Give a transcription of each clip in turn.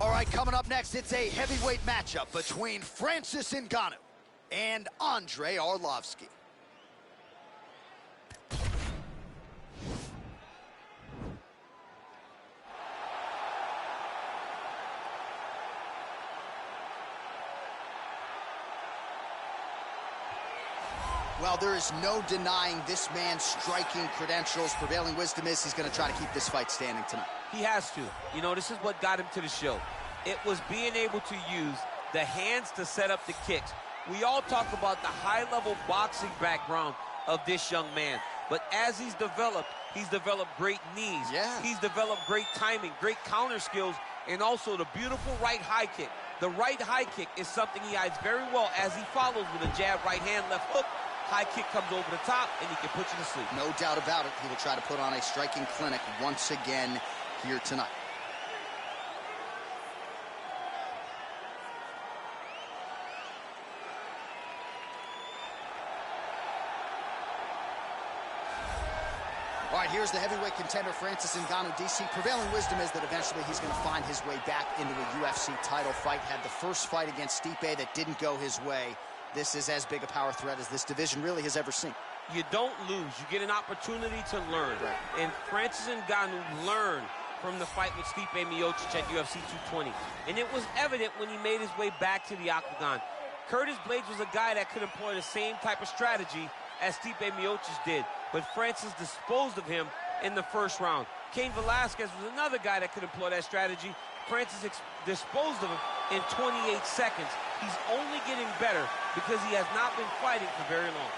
All right, coming up next, it's a heavyweight matchup between Francis Ngannou and Andre Arlovski. Well, there is no denying this man's striking credentials. Prevailing wisdom is he's going to try to keep this fight standing tonight. He has to. You know, this is what got him to the show. It was being able to use the hands to set up the kicks. We all talk about the high-level boxing background of this young man. But as he's developed great knees. Yeah. He's developed great timing, great counter skills, and also the beautiful right high kick. The right high kick is something he hides very well as he follows with a jab, right hand, left hook. High kick comes over the top, and he can put you to sleep. No doubt about it. He will try to put on a striking clinic once again here tonight. All right, here's the heavyweight contender, Francis Ngannou, DC. Prevailing wisdom is that eventually he's going to find his way back into a UFC title fight. Had the first fight against Stipe that didn't go his way. This is as big a power threat as this division really has ever seen. You don't lose. You get an opportunity to learn. Right. And Francis Ngannou learned from the fight with Stipe Miocic at UFC 220. And it was evident when he made his way back to the octagon. Curtis Blaydes was a guy that could employ the same type of strategy as Stipe Miocic did. But Francis disposed of him in the first round. Cain Velasquez was another guy that could employ that strategy. Francis disposed of him in 28 seconds. He's only getting better because he has not been fighting for very long.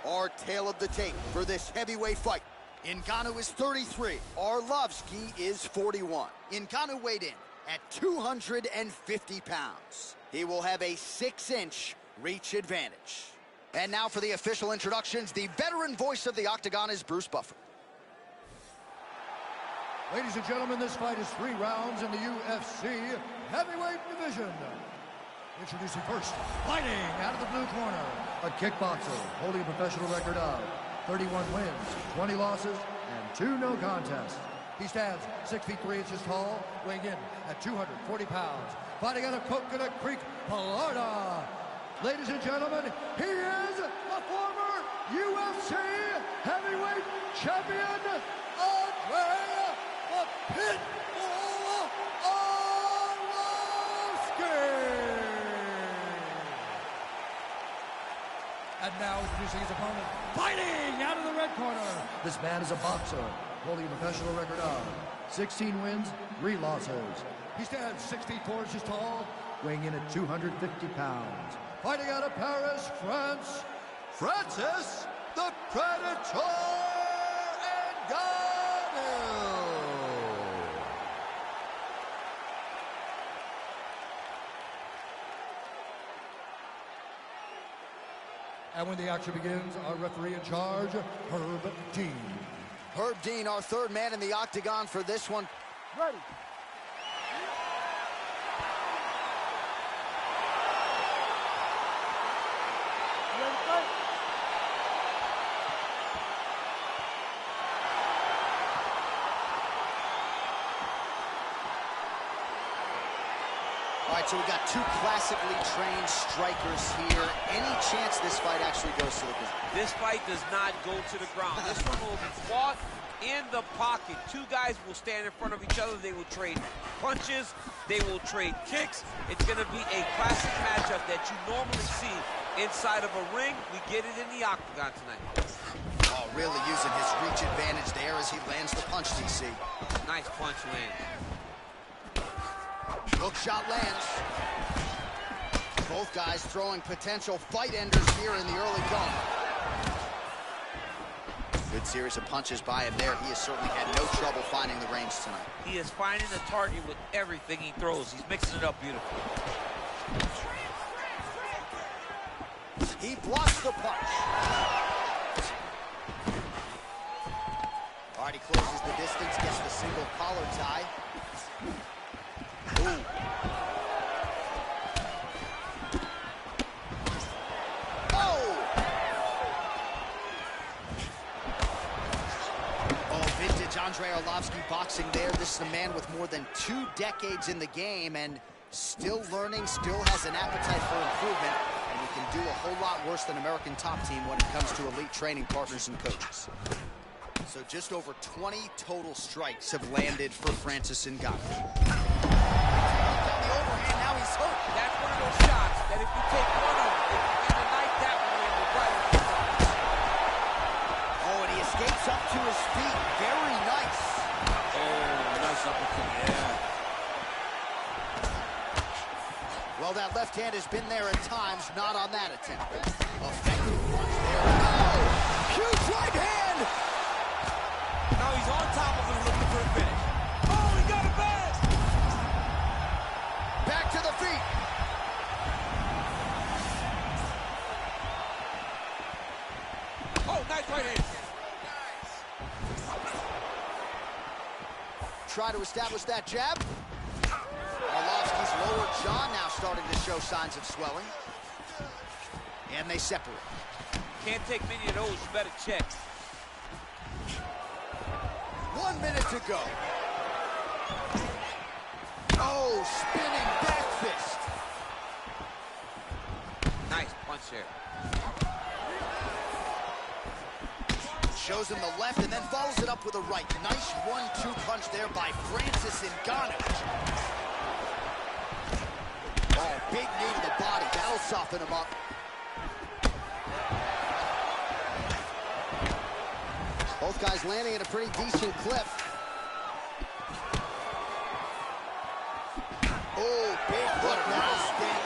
Our tale of the tape for this heavyweight fight. Ngannou is 33. Arlovski is 41. Ngannou weighed in at 250 pounds. He will have a 6-inch reach advantage. And now for the official introductions, the veteran voice of the octagon is Bruce Buffer. Ladies and gentlemen, this fight is 3 rounds in the UFC heavyweight division. Introducing first, fighting out of the blue corner, a kickboxer holding a professional record of 31 wins, 20 losses, and 2 no contests. He stands 6 feet 3 inches tall, weighing in at 240 pounds. Fighting out of Coconut Creek, Florida. Ladies and gentlemen, he is a former UFC heavyweight champion, Andre the Pitbull Arlovski. And now introducing his opponent, fighting out of the red corner. This man is a boxer, holding a professional record of 16 wins, 3 losses. He stands 6 feet 4 inches tall, weighing in at 250 pounds. Fighting out of Paris, France, Francis the Predator Ngannou. And when the action begins, our referee in charge, Herb Dean. Herb Dean, our third man in the octagon for this one. Ready. All right, so we got 2 classically trained strikers here. Any chance this fight actually goes to the ground? This fight does not go to the ground. This one will be fought in the pocket. 2 guys will stand in front of each other. They will trade punches. They will trade kicks. It's going to be a classic matchup that you normally see inside of a ring. We get it in the octagon tonight. Oh, really using his reach advantage there as he lands the punch, DC. Nice punch land. Hook shot lands. Both guys throwing potential fight enders here in the early going. Good series of punches by him there. He has certainly had no trouble finding the range tonight. He is finding the target with everything he throws. He's mixing it up beautifully. He blocks the punch. All right, he closes the distance, gets the single collar tie. Ooh. Oh! Andrei Arlovski boxing there. This is a man with more than 2 decades in the game and still learning, still has an appetite for improvement, and he can do a whole lot worse than American Top Team when it comes to elite training partners and coaches. So just over 20 total strikes have landed for Francis Ngannou. The overhand, now he's hurt. That's one of those shots that if you take one of them, if you knife that one in the right. Oh, and he escapes up to his feet. Very nice. Oh, nice uppercut. Yeah. Well, that left hand has been there at times, not on that attempt. Effective punch there. Oh, huge right hand. Now he's on top of him looking for a finish. Oh, he got it back. Back to the feet. Oh, nice right hand. Try to establish that jab. Arlovski's lower jaw now starting to show signs of swelling. And they separate. Can't take many of those, you better check. 1 minute to go. Oh, spinning back fist. Nice punch there. Shows him the left and then follows it up with a right. Nice 1-2 punch there by Francis Ngannou. Oh, big knee to the body. That'll soften him up. Both guys landing at a pretty decent clip. Oh, big hook. That'll sting.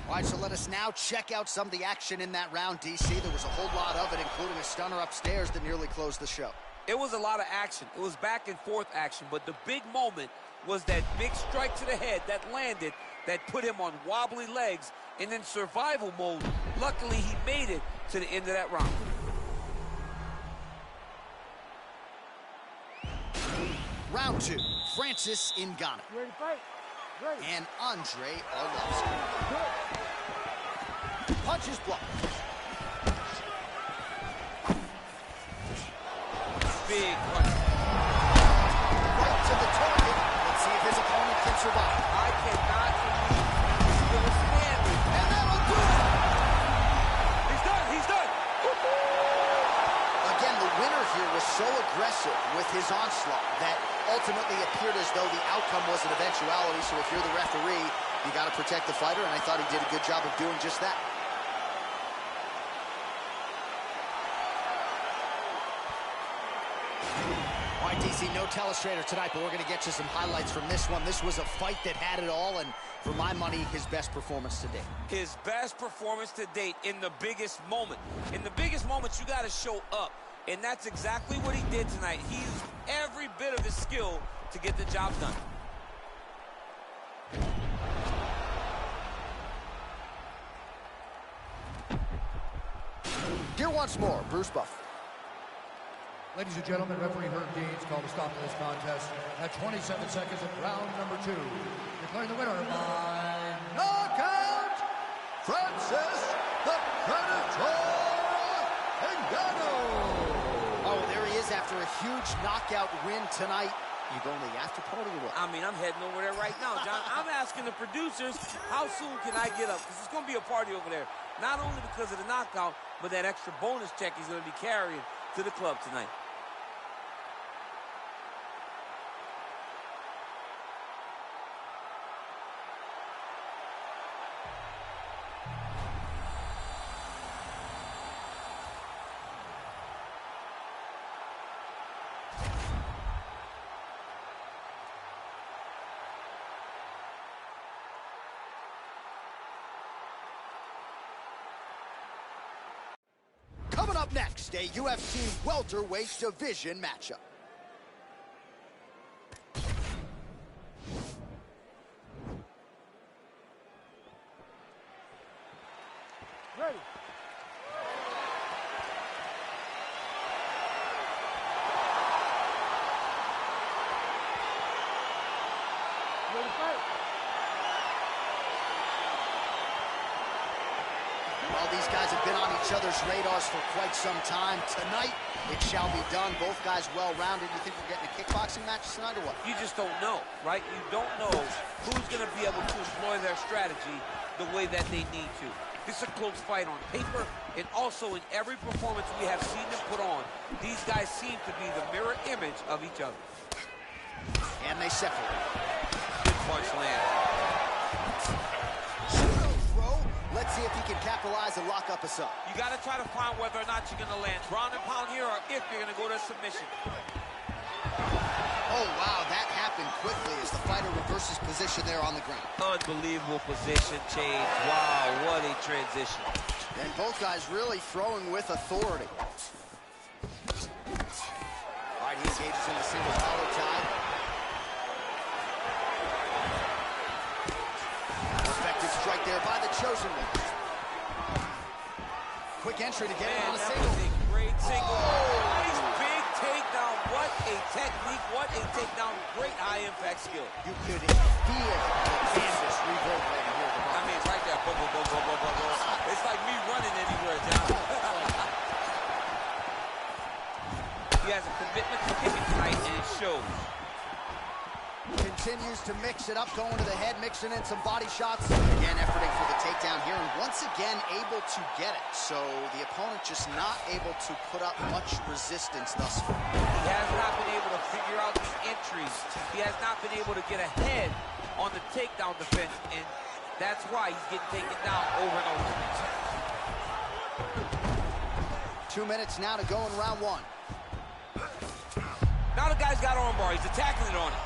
All right, so let us now check out some of the action in that round, DC. There was a whole lot of it, including a stunner upstairs that nearly closed the show. It was a lot of action. It was back and forth action, but the big moment was that big strike to the head that landed, that put him on wobbly legs, and in survival mode. Luckily, he made it to the end of that round. Round 2, Francis Ngannou. Ready to fight? Ready. And Andrei Arlovski. Punches blocked. Big punch. Right to the target. Let's see if his opponent can survive. I cannot believe he's still standing. And that'll do it. He's done. He's done. Again, the winner here was so aggressive with his onslaught that ultimately appeared as though the outcome was an eventuality. So if you're the referee, you got to protect the fighter, and I thought he did a good job of doing just that. All right, DC, no telestrator tonight, but we're going to get you some highlights from this one. This was a fight that had it all, and for my money, his best performance to date. His best performance to date in the biggest moment. In the biggest moments, you got to show up. And that's exactly what he did tonight. He used every bit of his skill to get the job done. Here once more, Bruce Buff. Ladies and gentlemen, referee Herb Dean's called a stop to this contest at 27 seconds of round number 2. Declaring the winner by knockout, Francis the Predator Ngannou. Oh, there he is after a huge knockout win tonight. You going to the after party or what? I mean, I'm heading over there right now, John. I'm asking the producers, how soon can I get up? Because it's going to be a party over there. Not only because of the knockout, but that extra bonus check he's going to be carrying to the club tonight. Coming up next, a UFC welterweight division matchup. Ready. Well, these guys have been on each other's radars for quite some time. Tonight, it shall be done. Both guys well-rounded. You think we're getting a kickboxing match tonight or what? You just don't know, right? You don't know who's going to be able to employ their strategy the way that they need to. This is a close fight on paper, and also in every performance we have seen them put on, these guys seem to be the mirror image of each other. And they separate. Good punch land. Let's see if he can capitalize and lock up a sub. You got to try to find whether or not you're going to land ground and pound here or if you're going to go to submission. Oh, wow, that happened quickly as the fighter reverses position there on the ground. Unbelievable position change. Wow, what a transition. And both guys really throwing with authority. All right, he engages in a single collar tie. Effective strike there by the chosen one. Quick entry to get him on a single. That was a great single. Oh. Nice big takedown. What a technique. What a takedown. Great high-impact skill. You could feel the canvas reverberating here. I mean, it's right there. Boom, boom, boom, boom, boom, boom, boom. It's like me running anywhere, John. He has a commitment to kicking tonight, and it shows. Continues to mix it up, going to the head, mixing in some body shots. Again, efforting for the takedown here, and once again able to get it. So the opponent just not able to put up much resistance thus far. He has not been able to figure out the entries. He has not been able to get ahead on the takedown defense, and that's why he's getting taken down over and over. 2 minutes now to go in round one. Now the guy's got armbar. He's attacking it on it.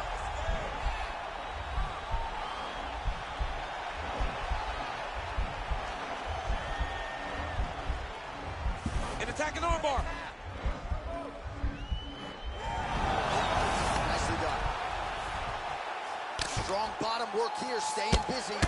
Attacking armbar. Nicely done. Strong bottom work here, staying busy.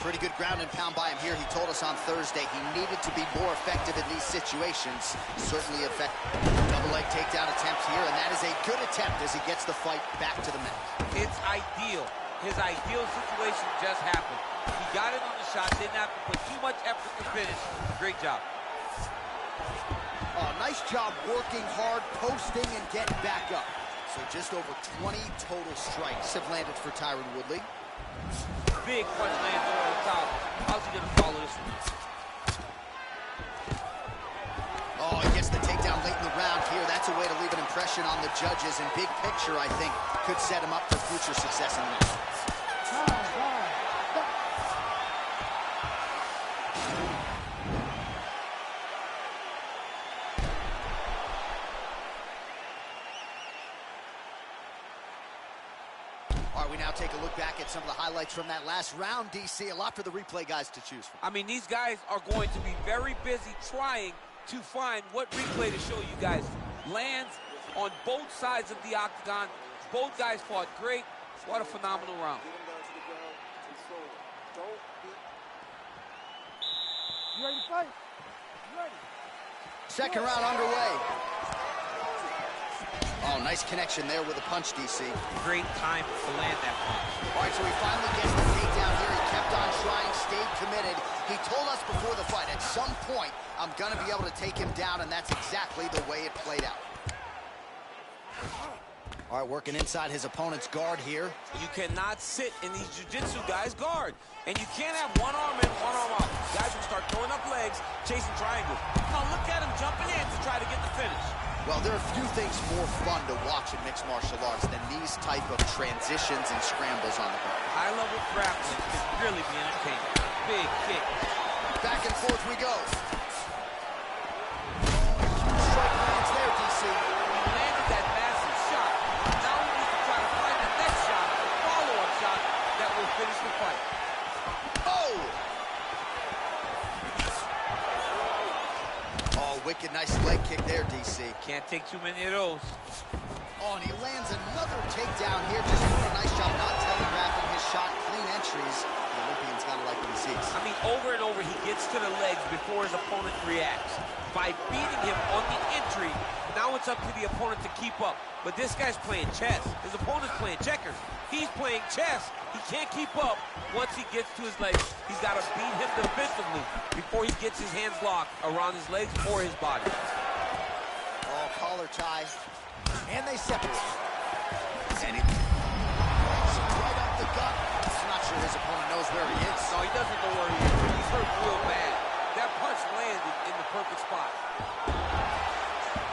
Pretty good ground and pound by him here. He told us on Thursday he needed to be more effective in these situations. Certainly effective. Double leg takedown attempt here, and that is a good attempt as he gets the fight back to the mat. It's ideal. His ideal situation just happened. He got it on the shot, didn't have to put too much effort to finish. Great job. Oh, nice job working hard, posting, and getting back up. So just over 20 total strikes have landed for Tyron Woodley. Big punch lands over the top. How's he gonna follow this one? Oh, he gets the takedown late in the round here. That's a way to leave an impression on the judges, and big picture, I think, could set him up for future success in the match. All right, we now take a look back at some of the highlights from that last round, DC. A lot for the replay guys to choose from. I mean, these guys are going to be very busy trying to find what replay to show you guys. Lands on both sides of the octagon. Both guys fought great. What a phenomenal round. You ready to fight? You ready? Second round underway. Oh, nice connection there with a punch, DC. Great time to land that punch. All right, so he finally gets the takedown here. He kept on trying, stayed committed. He told us before the fight, at some point, I'm going to be able to take him down, and that's exactly the way it played out. All right, working inside his opponent's guard here. You cannot sit in these jiu-jitsu guys' guard. And you can't have one arm in, one arm out. Guys will start throwing up legs, chasing triangles. Now look at him jumping in to try to get the finish. Well, there are few things more fun to watch in mixed martial arts than these type of transitions and scrambles on the ground. High-level grappling can really be entertaining. Big kick. Back and forth we go. Strike lands there, DC. He landed that massive shot. Now he needs to try to find the next shot, a follow-up shot that will finish the fight. Oh! Oh, wicked nice leg kick there, DC. Can't take too many of those. Oh, and he lands another takedown here. Just doing a nice job not telegraphing his shot. Clean entries. The Olympians gotta like when he sees. I mean, over and over, he gets to the legs before his opponent reacts. By beating him on the entry, now it's up to the opponent to keep up. But this guy's playing chess. His opponent's playing checkers. He's playing chess. He can't keep up. Once he gets to his legs, he's got to beat him defensively before he gets his hands locked around his legs or his body. Oh, collar tie. And they separate. And he right up the gut. I'm not sure his opponent knows where he is. No, he doesn't know where he is. He's hurt real bad. That punch landed in the perfect spot.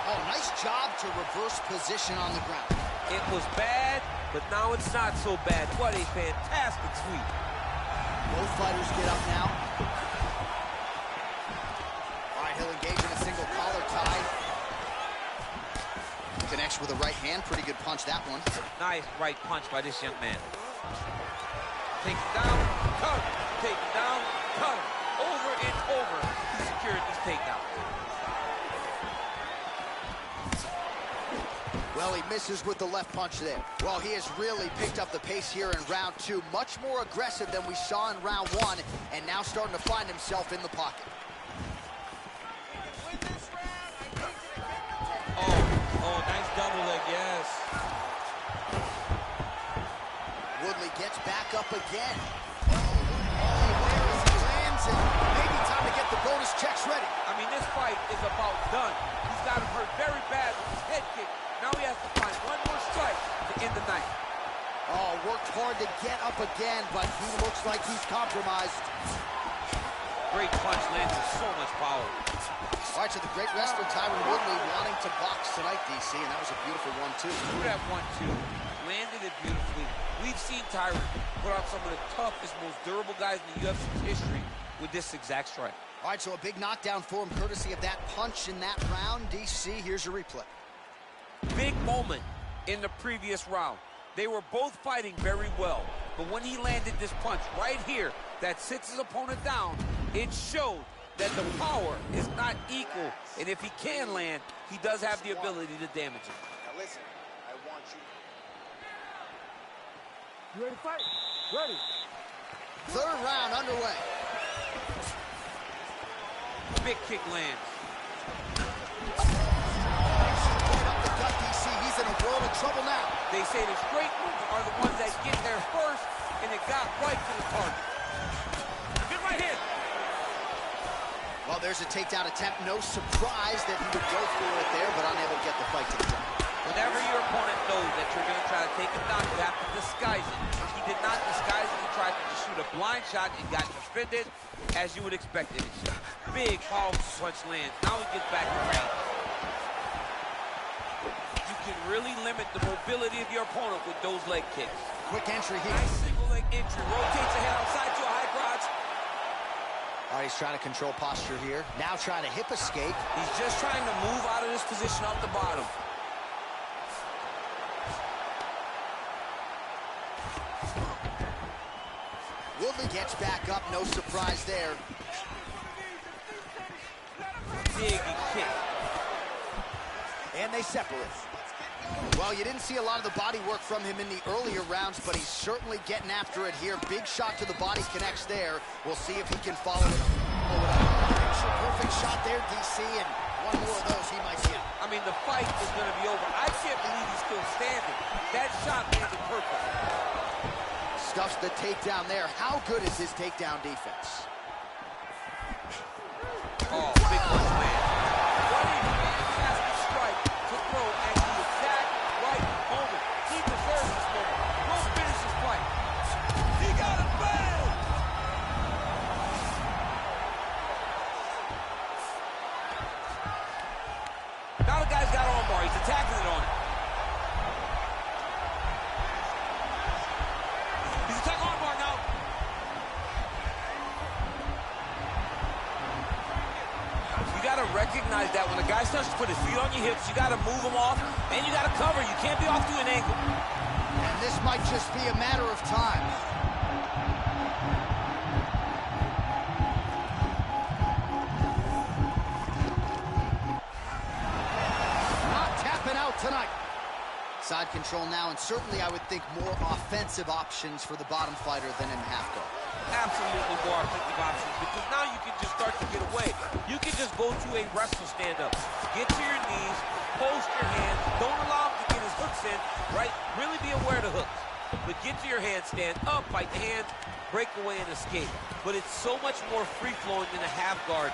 Oh, nice job to reverse position on the ground. It was bad, but now it's not so bad. What a fantastic sweep. Both fighters get up now. All right, he'll engage in a single collar tie. Connects with a right hand. Pretty good punch, that one. Nice right punch by this young man. Take it down, cut him. Take it down, cut him. Over and over, he secured this takedown. Well, he misses with the left punch there. Well, he has really picked up the pace here in round 2. Much more aggressive than we saw in round 1, and now starting to find himself in the pocket. Oh, nice double leg, yes. Woodley gets back up again. Where is he lands it? Maybe time to get the bonus checks ready. I mean, this fight is about done. He's got him hurt very bad with his head kick. Now he has to find one more strike to end the night. Oh, worked hard to get up again, but he looks like he's compromised. Great punch lands with so much power. All right, so the great wrestler Tyron Woodley wanting to box tonight, DC, and that was a beautiful 1-2. Threw that 1-2, landed it beautifully. We've seen Tyron put out some of the toughest, most durable guys in the UFC's history with this exact strike. All right, so a big knockdown for him, courtesy of that punch in that round. DC, here's your replay. Big moment in the previous round. They were both fighting very well, but when he landed this punch right here that sits his opponent down, it showed that the power is not equal, and if he can land, he does have the ability to damage him. Now listen, I want you. You ready to fight? Ready. Third round underway. Big kick lands. Right up the gut, DC. He's in a world of trouble now. They say the straight moves are the ones that get there first, and it got right to the target. Good right hand. Well, there's a takedown attempt. No surprise that he would go for it there, but unable to get the fight to the ground. Whenever your opponent knows that you're going to try to take him down, you have to disguise it. He did not disguise it. He tried to just shoot a blind shot and got defended as you would expect it. Big, powerful punch lands. Now he gets back in range. You can really limit the mobility of your opponent with those leg kicks. Quick entry here. Nice single leg entry. Rotates ahead outside to a high crotch. All right, he's trying to control posture here. Now trying to hip escape. He's just trying to move out of this position off the bottom. Woodley gets back up. No surprise there. Big kick. And they separate. Well, you didn't see a lot of the body work from him in the earlier rounds, but he's certainly getting after it here. Big shot to the body connects there. We'll see if he can follow it up. Picture-perfect shot there, DC, and one more of those he might get. I mean, the fight is going to be over. I can't believe he's still standing. That shot landed perfect. Stuffs the takedown there. How good is his takedown defense? Oh, big punch land. What a fantastic strike to throw at the exact right moment. He deserves this moment. Go finish his fight. He got it bad. Now the guy's got armbar. He's attacking it on it. He's attacking armbar now. You got to recognize that when the guy starts to put his feet on your hips, you got to move him off, and you got to cover. You can't be off to an angle. And this might just be a matter of time. Not tapping out tonight. Side control now, and certainly I would think more offensive options for the bottom fighter than in half guard. absolutely more effective options because now you can just start to get away. You can just go to a wrestler stand-up. Get to your knees, post your hands, don't allow him to get his hooks in, right? Really be aware of the hooks. But get to your handstand, up, fight the hands, break away and escape. But it's so much more free-flowing than a half guard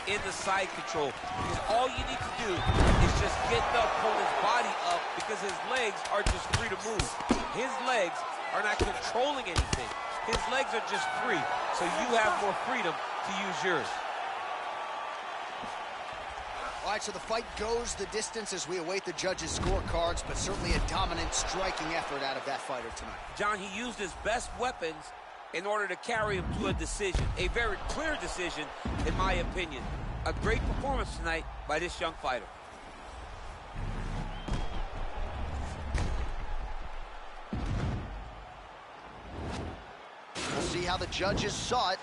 in the side control. Because all you need to do is just get the opponent's body up because his legs are just free to move. His legs are not controlling anything. His legs are just free, so you have more freedom to use yours. All right, so the fight goes the distance as we await the judges' scorecards, but certainly a dominant striking effort out of that fighter tonight. John, he used his best weapons in order to carry him to a decision. A very clear decision, in my opinion. A great performance tonight by this young fighter. We'll see how the judges saw it.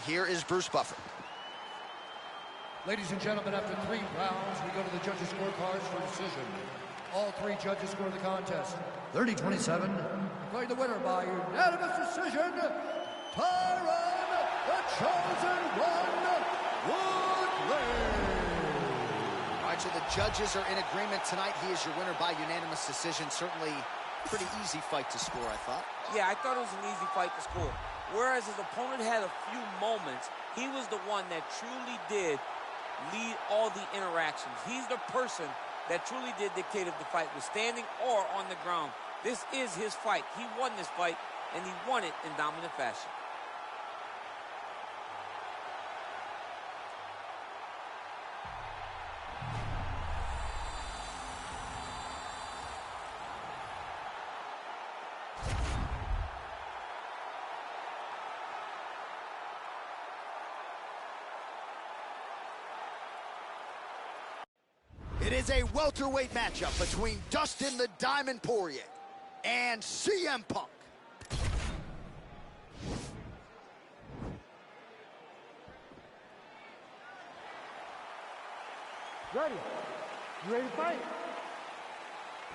Here is Bruce Buffer. Ladies and gentlemen, after 3 rounds, we go to the judges' scorecards for decision. All 3 judges score the contest 30-27. Declaring the winner by unanimous decision, Tyron, the Chosen One, Woodley. All right, so the judges are in agreement tonight. He is your winner by unanimous decision. Certainly pretty easy fight to score, I thought. Yeah, I thought it was an easy fight to score. Whereas his opponent had a few moments, he was the one that truly did lead all the interactions. He's the person that truly did dictate if the fight was standing or on the ground. This is his fight. He won this fight, and he won it in dominant fashion. It is a welterweight matchup between Dustin the Diamond Poirier and CM Punk. Ready. You ready to fight?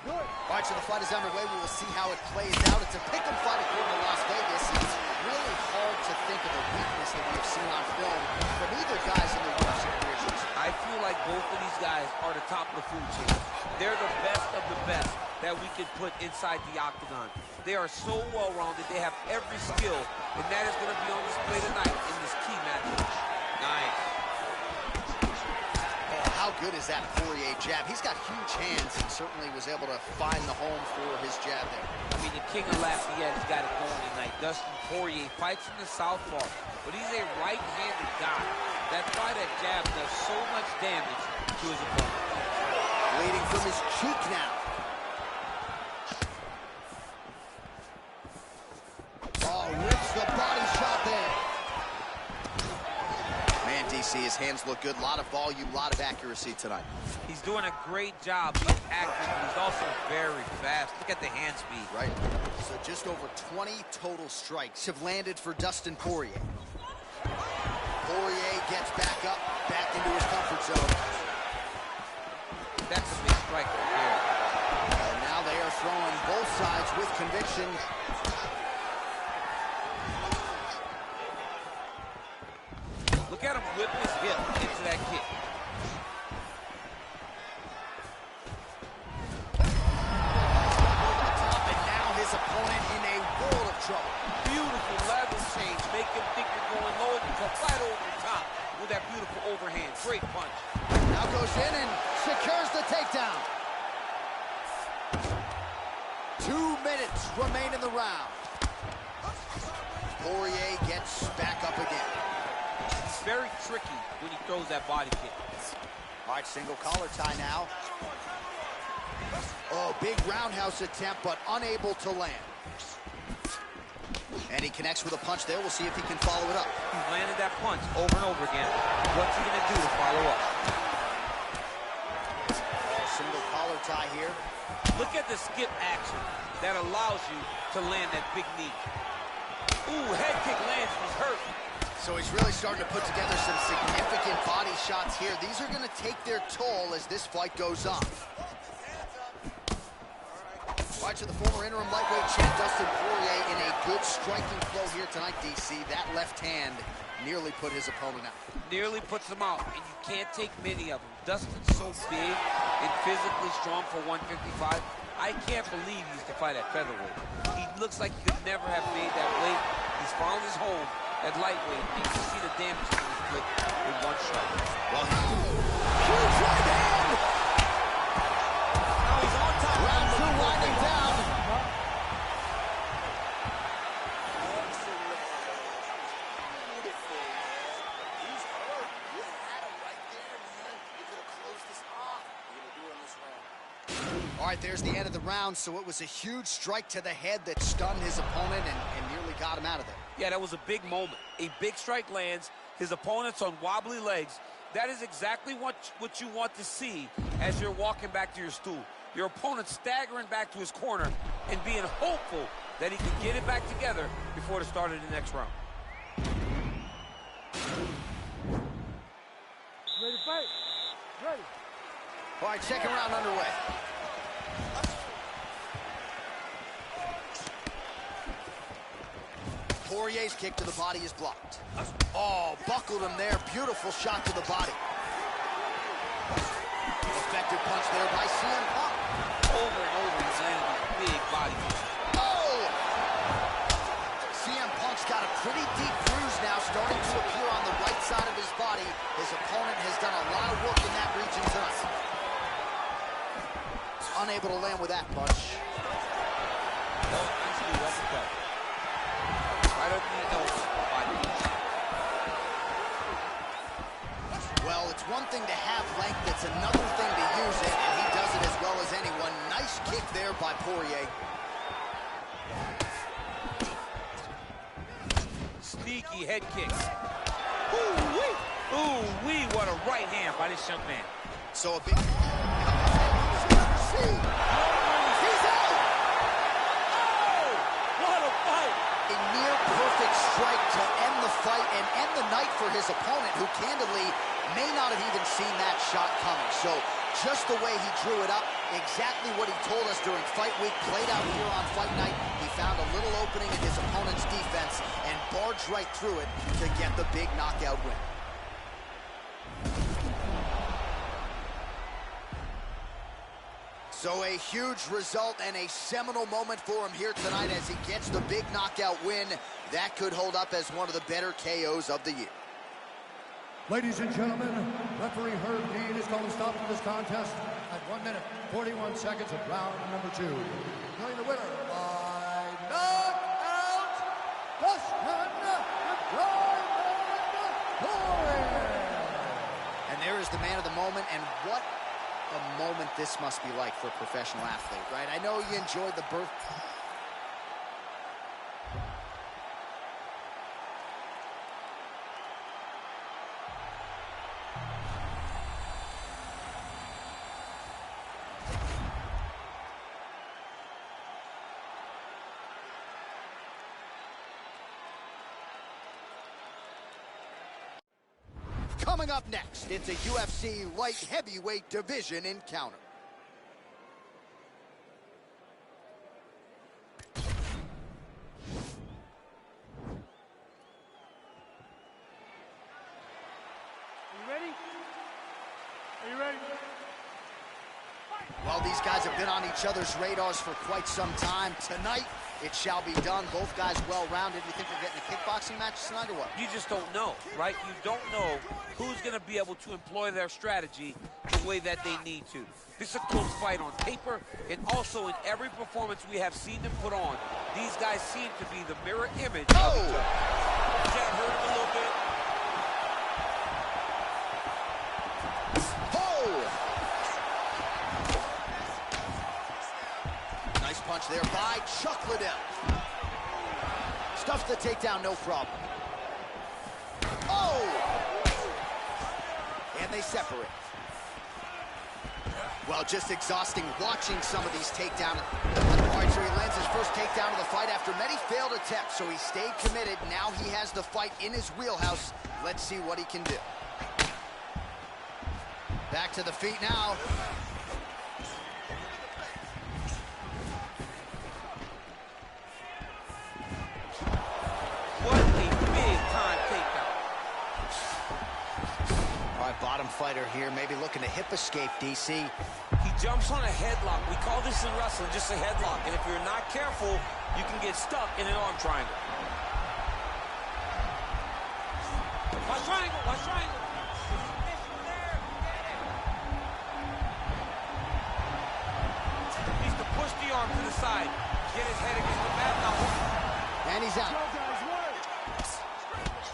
Good. All right, so the fight is underway. We will see how it plays out. It's a pick'em fight according to Las Vegas. It's really hard to think of a weakness that we have seen on film from either guys in the UFC careers. I feel like both of these guys are the top of the food chain. They're the best of the best that we can put inside the octagon. They are so well-rounded. They have every skill, and that is going to be on display tonight in this key matchup. Nice. Oh, how good is that Poirier jab? He's got huge hands and certainly was able to find the home for his jab there. I mean, the king of Lafayette has got it going tonight. Dustin Poirier fights from the southpaw, but he's a right-handed guy. That fight at jab does so much damage to his opponent. Bleeding from his cheek now. Oh, rips the body shot there. Man, DC, his hands look good. A lot of volume, a lot of accuracy tonight. He's doing a great job being accurate, but he's also very fast. Look at the hand speed. Right. So just over 20 total strikes have landed for Dustin Poirier. Poirier gets back up, back into his comfort zone. That's a big strike right there. And now they are throwing both sides with conviction. Look at him whip his hip into that kick. And now his opponent in a world of trouble. Beautiful level change. Make him think you're going low. You come right over the top with that beautiful overhand. Great punch. Now goes in and secures the takedown. 2 minutes remain in the round. Poirier gets back up again. It's very tricky when he throws that body kick. All right, single collar tie now. Oh, big roundhouse attempt, but unable to land. And he connects with a punch there. We'll see if he can follow it up. He's landed that punch over and over again. What's he going to do to follow up? Oh, single collar tie here. Look at the skip action that allows you to land that big knee. Ooh, head kick lands, he's hurt. So he's really starting to put together some significant body shots here. These are going to take their toll as this fight goes on. All right, so the former interim lightweight champ Dustin Poirier in a good striking flow here tonight, DC. That left hand nearly put his opponent out. Nearly puts him out, and you can't take many of them. Dustin's so big and physically strong for 155. I can't believe he used to fight at featherweight. He looks like he could never have made that weight. He's found his home at lightweight, and you can see the damage to his foot in one shot. Well, huge right hand! Now he's on top. Round two winding down. He's hurt. You had him right there, man. You could have closed this off. You're going to do it in this round. All right, there's the end of the round, so it was a huge strike to the head that stunned his opponent and nearly got him out of there. Yeah, that was a big moment. A big strike lands. His opponent's on wobbly legs. That is exactly what you want to see as you're walking back to your stool. Your opponent staggering back to his corner and being hopeful that he can get it back together before the start of the next round. Ready to fight? Ready. All right, second round underway. Poirier's kick to the body is blocked. Oh, buckled him there. Beautiful shot to the body. Effective punch there by CM Punk. Over and over, he's landing a big body. Oh! CM Punk's got a pretty deep bruise now, starting to appear on the right side of his body. His opponent has done a lot of work in that region tonight. Unable to land with that punch. Oh, easily uppercut. Right under the nose. Well, it's one thing to have length, it's another thing to use it, and he does it as well as anyone. Nice kick there by Poirier. Sneaky head kicks. Ooh-wee! Ooh-wee, what a right hand by this young man. So a big... He's out! Oh! What a fight! A near perfect strike to end the fight and end the night for his opponent, who candidly may not have even seen that shot coming. So just the way he drew it up, exactly what he told us during fight week, played out here on fight night. He found a little opening in his opponent's defense and barged right through it to get the big knockout win. So a huge result and a seminal moment for him here tonight as he gets the big knockout win. That could hold up as one of the better KOs of the year. Ladies and gentlemen, referee Herb Dean is calling a stop to this contest at 1 minute, 41 seconds of round number 2. Declaring the winner by knockout, Dustin Poirier. And there is the man of the moment, and what a moment this must be like for a professional athlete, right? I know you enjoyed the birth. Coming up next, it's a UFC light heavyweight division encounter. Are you ready? Are you ready? Well, these guys have been on each other's radars for quite some time. Tonight, it shall be done. Both guys well-rounded. You think we're getting a kickboxing match tonight or what? You just don't know, right? You don't know who's going to be able to employ their strategy the way that they need to. This is a close fight on paper, and also in every performance we have seen them put on. These guys seem to be the mirror image of each other. Jab hurt him a little bit. Nice punch there by Chuck Liddell. Stuffs the takedown, no problem. Oh! And they separate. Well, just exhausting watching some of these takedowns. All right, so he lands his first takedown of the fight after many failed attempts, so he stayed committed. Now he has the fight in his wheelhouse. Let's see what he can do. Back to the feet now. bottom fighter here, maybe looking to hip escape, DC. He jumps on a headlock. We call this in wrestling just a headlock. And if you're not careful, you can get stuck in an arm triangle. Watch triangle, watch triangle. Needs to push the arm to the side. Get his head against the mat now. And he's out.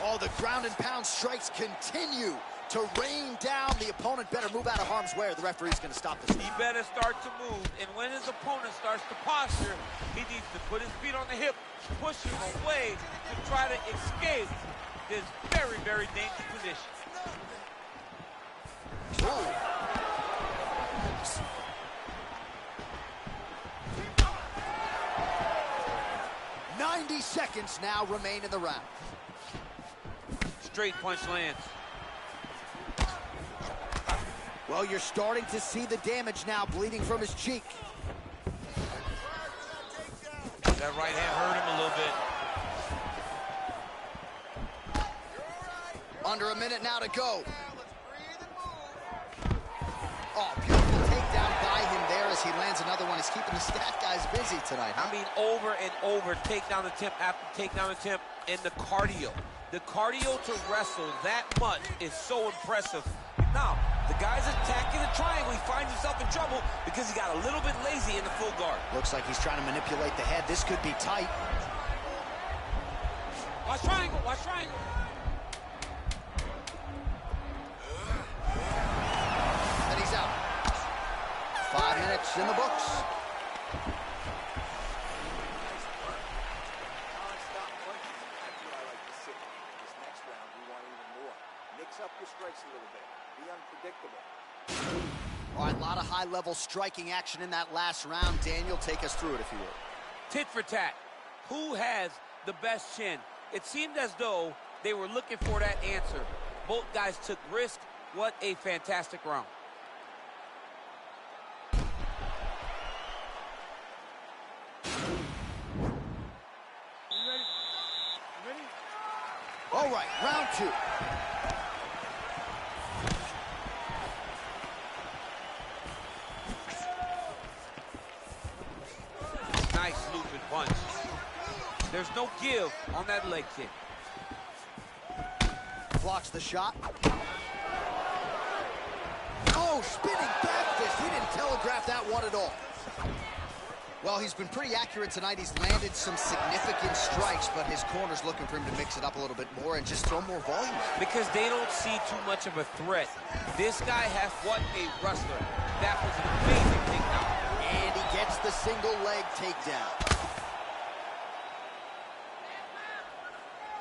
Oh, the ground and pound strikes continue to rain down. The opponent better move out of harm's way or the referee's going to stop this. He better start to move, and when his opponent starts to posture, he needs to put his feet on the hip, push him away to try to escape this very, very dangerous position. Ooh. 90 seconds now remain in the round. Straight punch lands. Well, you're starting to see the damage now, bleeding from his cheek. That right hand hurt him a little bit. Under a minute now to go. Oh, beautiful takedown by him there as he lands another one. He's keeping the stat guys busy tonight, huh? I mean, over and over, takedown attempt after takedown attempt, and the cardio. The cardio to wrestle that much is so impressive. Now, the guy's attacking the triangle. He finds himself in trouble because he got a little bit lazy in the full guard. Looks like he's trying to manipulate the head. This could be tight. Watch triangle, watch triangle. And he's out. 5 minutes in the books. Up your strikes a little bit. Be unpredictable. All right, a lot of high-level striking action in that last round. Daniel, take us through it, if you will. Tit for tat. Who has the best chin? It seemed as though they were looking for that answer. Both guys took risk. What a fantastic round. All right, round two. Nice looping punch. There's no give on that leg kick. Blocks the shot. Oh, spinning back fist. He didn't telegraph that one at all. Well, he's been pretty accurate tonight. He's landed some significant strikes, but his corner's looking for him to mix it up a little bit more and just throw more volume. Because they don't see too much of a threat. This guy has what a wrestler. That was an amazing takedown. And he gets the single leg takedown.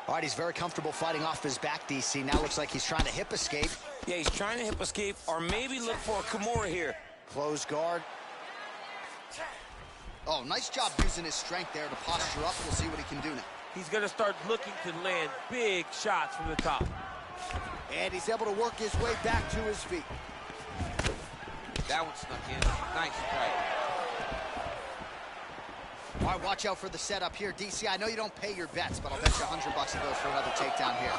All right, he's very comfortable fighting off his back, DC. Now looks like he's trying to hip escape. Yeah, he's trying to hip escape or maybe look for a Kimura here. Close guard. Oh, nice job using his strength there to posture up. We'll see what he can do now. He's going to start looking to land big shots from the top. And he's able to work his way back to his feet. That one snuck in. Nice strike. All right, watch out for the setup here. DC, I know you don't pay your bets, but I'll bet you $100 he goes for another takedown here.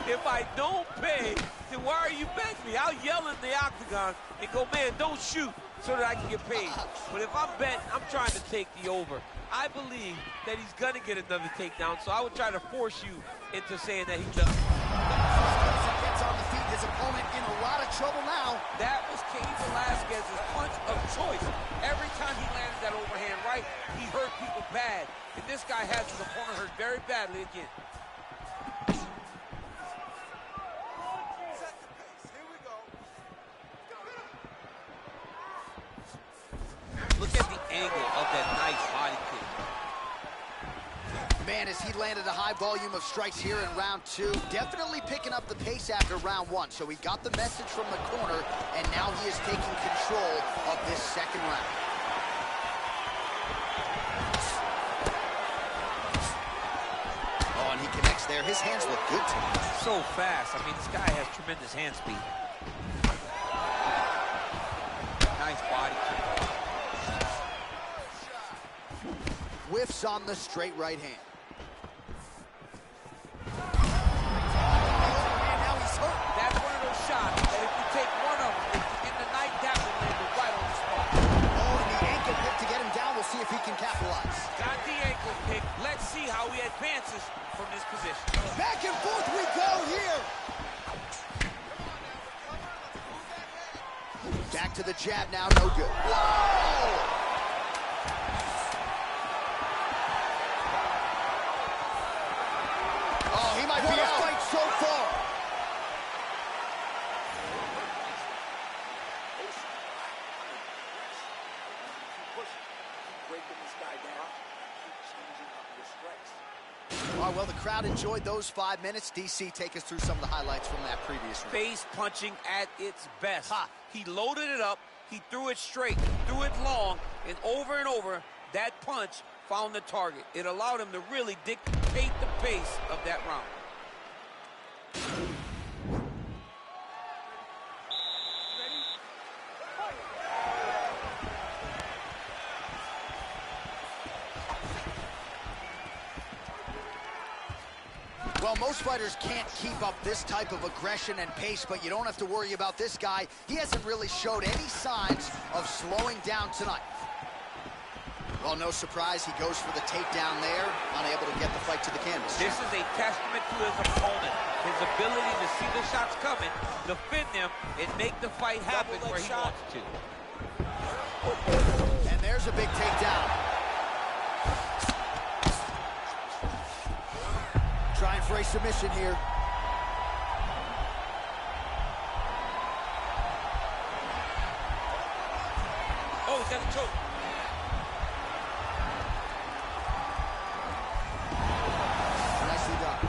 If I don't pay, then why are you betting me? I'll yell in the octagon and go, man, don't shoot, so that I can get paid. But if I'm betting, I'm trying to take the over. I believe that he's going to get another takedown, so I would try to force you into saying that he does. Gets on the feet, his opponent in a lot of trouble now. That was Cain Velasquez's punch of choice. Every time he landed that overhand right, he hurt people bad. And this guy has his opponent hurt very badly again. Look at the angle of that nice body kick. Man, as he landed a high volume of strikes here in round two, definitely picking up the pace after round one. So he got the message from the corner, and now he is taking control of this second round. Oh, and he connects there. His hands look good tonight. So fast. I mean, this guy has tremendous hand speed. Nice body kick. Whiffs on the straight right hand. That's one of those shots that if jab now, no good. Whoa! Oh, he might be out. Fight so far. Breaking this guy down, keep changing up your strikes. All right, well, the crowd enjoyed those 5 minutes. DC, take us through some of the highlights from that previous round. Face punching at its best. He loaded it up, he threw it straight, threw it long, and over, that punch found the target. It allowed him to really dictate the pace of that round. Well, most fighters can't keep up this type of aggression and pace, but you don't have to worry about this guy. He hasn't really showed any signs of slowing down tonight. Well, no surprise, he goes for the takedown there, unable to get the fight to the canvas. This is a testament to his opponent, his ability to see the shots coming, defend them, and make the fight happen where he wants to. And there's a big takedown. Trying for a submission here. Oh, he's got a choke. Nicely done.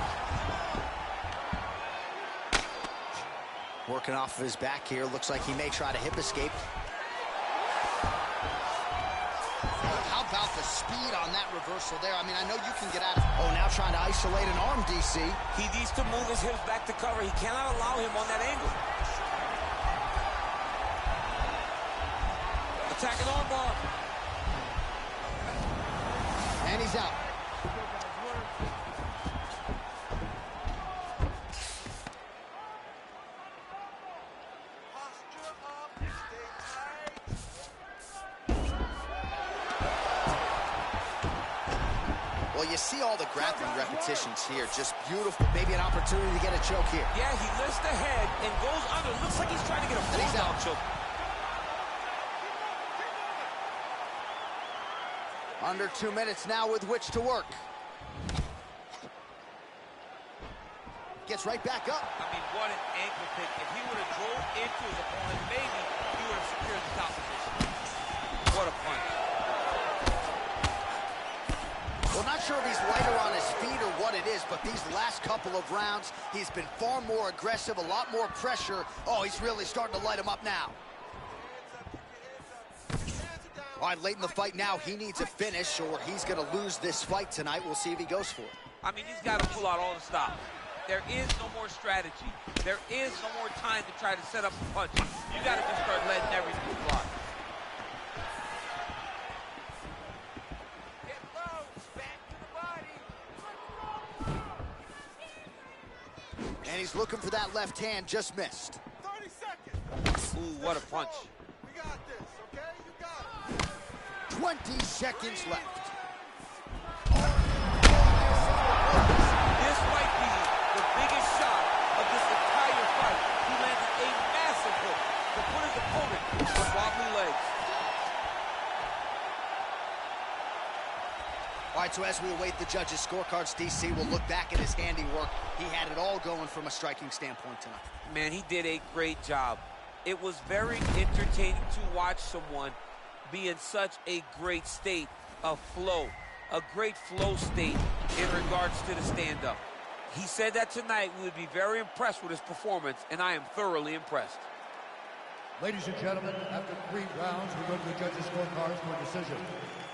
Working off of his back here. Looks like he may try to hip escape. How about the speed on that reversal there? I mean, I know you can get out of... Oh, now trying to isolate an arm, DC. He needs to move his hips back to cover. He cannot allow him on that angle. Attacking arm bar. And he's out. Well, you see all the grappling repetitions here. Just beautiful. Maybe an opportunity to get a choke here. Yeah, he lifts the head and goes under. Looks like he's trying to get a full-down choke. Under 2 minutes now with which to work. Gets right back up. I mean, what an ankle pick. If he would have drove into his opponent, maybe he would have secured the top position. What a punch. Well, not sure if he's lighter on his feet or what it is, but these last couple of rounds, he's been far more aggressive, a lot more pressure. Oh, he's really starting to light him up now. All right, late in the fight now, he needs a finish or he's going to lose this fight tonight. We'll see if he goes for it. I mean, he's got to pull out all the stops. There is no more strategy. There is no more time to try to set up the punch. You got to just start letting everything fly. And he's looking for that left hand, just missed. 30 seconds. Ooh, what a punch. We got this, okay? You got it. 20 seconds left. This might be the biggest shot of this entire fight. He landed a massive hook to put his opponent on wobbly legs. All right, so as we await the judges' scorecards, DC will look back at his handiwork. He had it all going from a striking standpoint tonight. Man, he did a great job. It was very entertaining to watch someone be in such a great state of flow, a great flow state in regards to the stand-up. He said that tonight we would be very impressed with his performance, and I am thoroughly impressed. Ladies and gentlemen, after 3 rounds, we go to the judges' scorecards for a decision.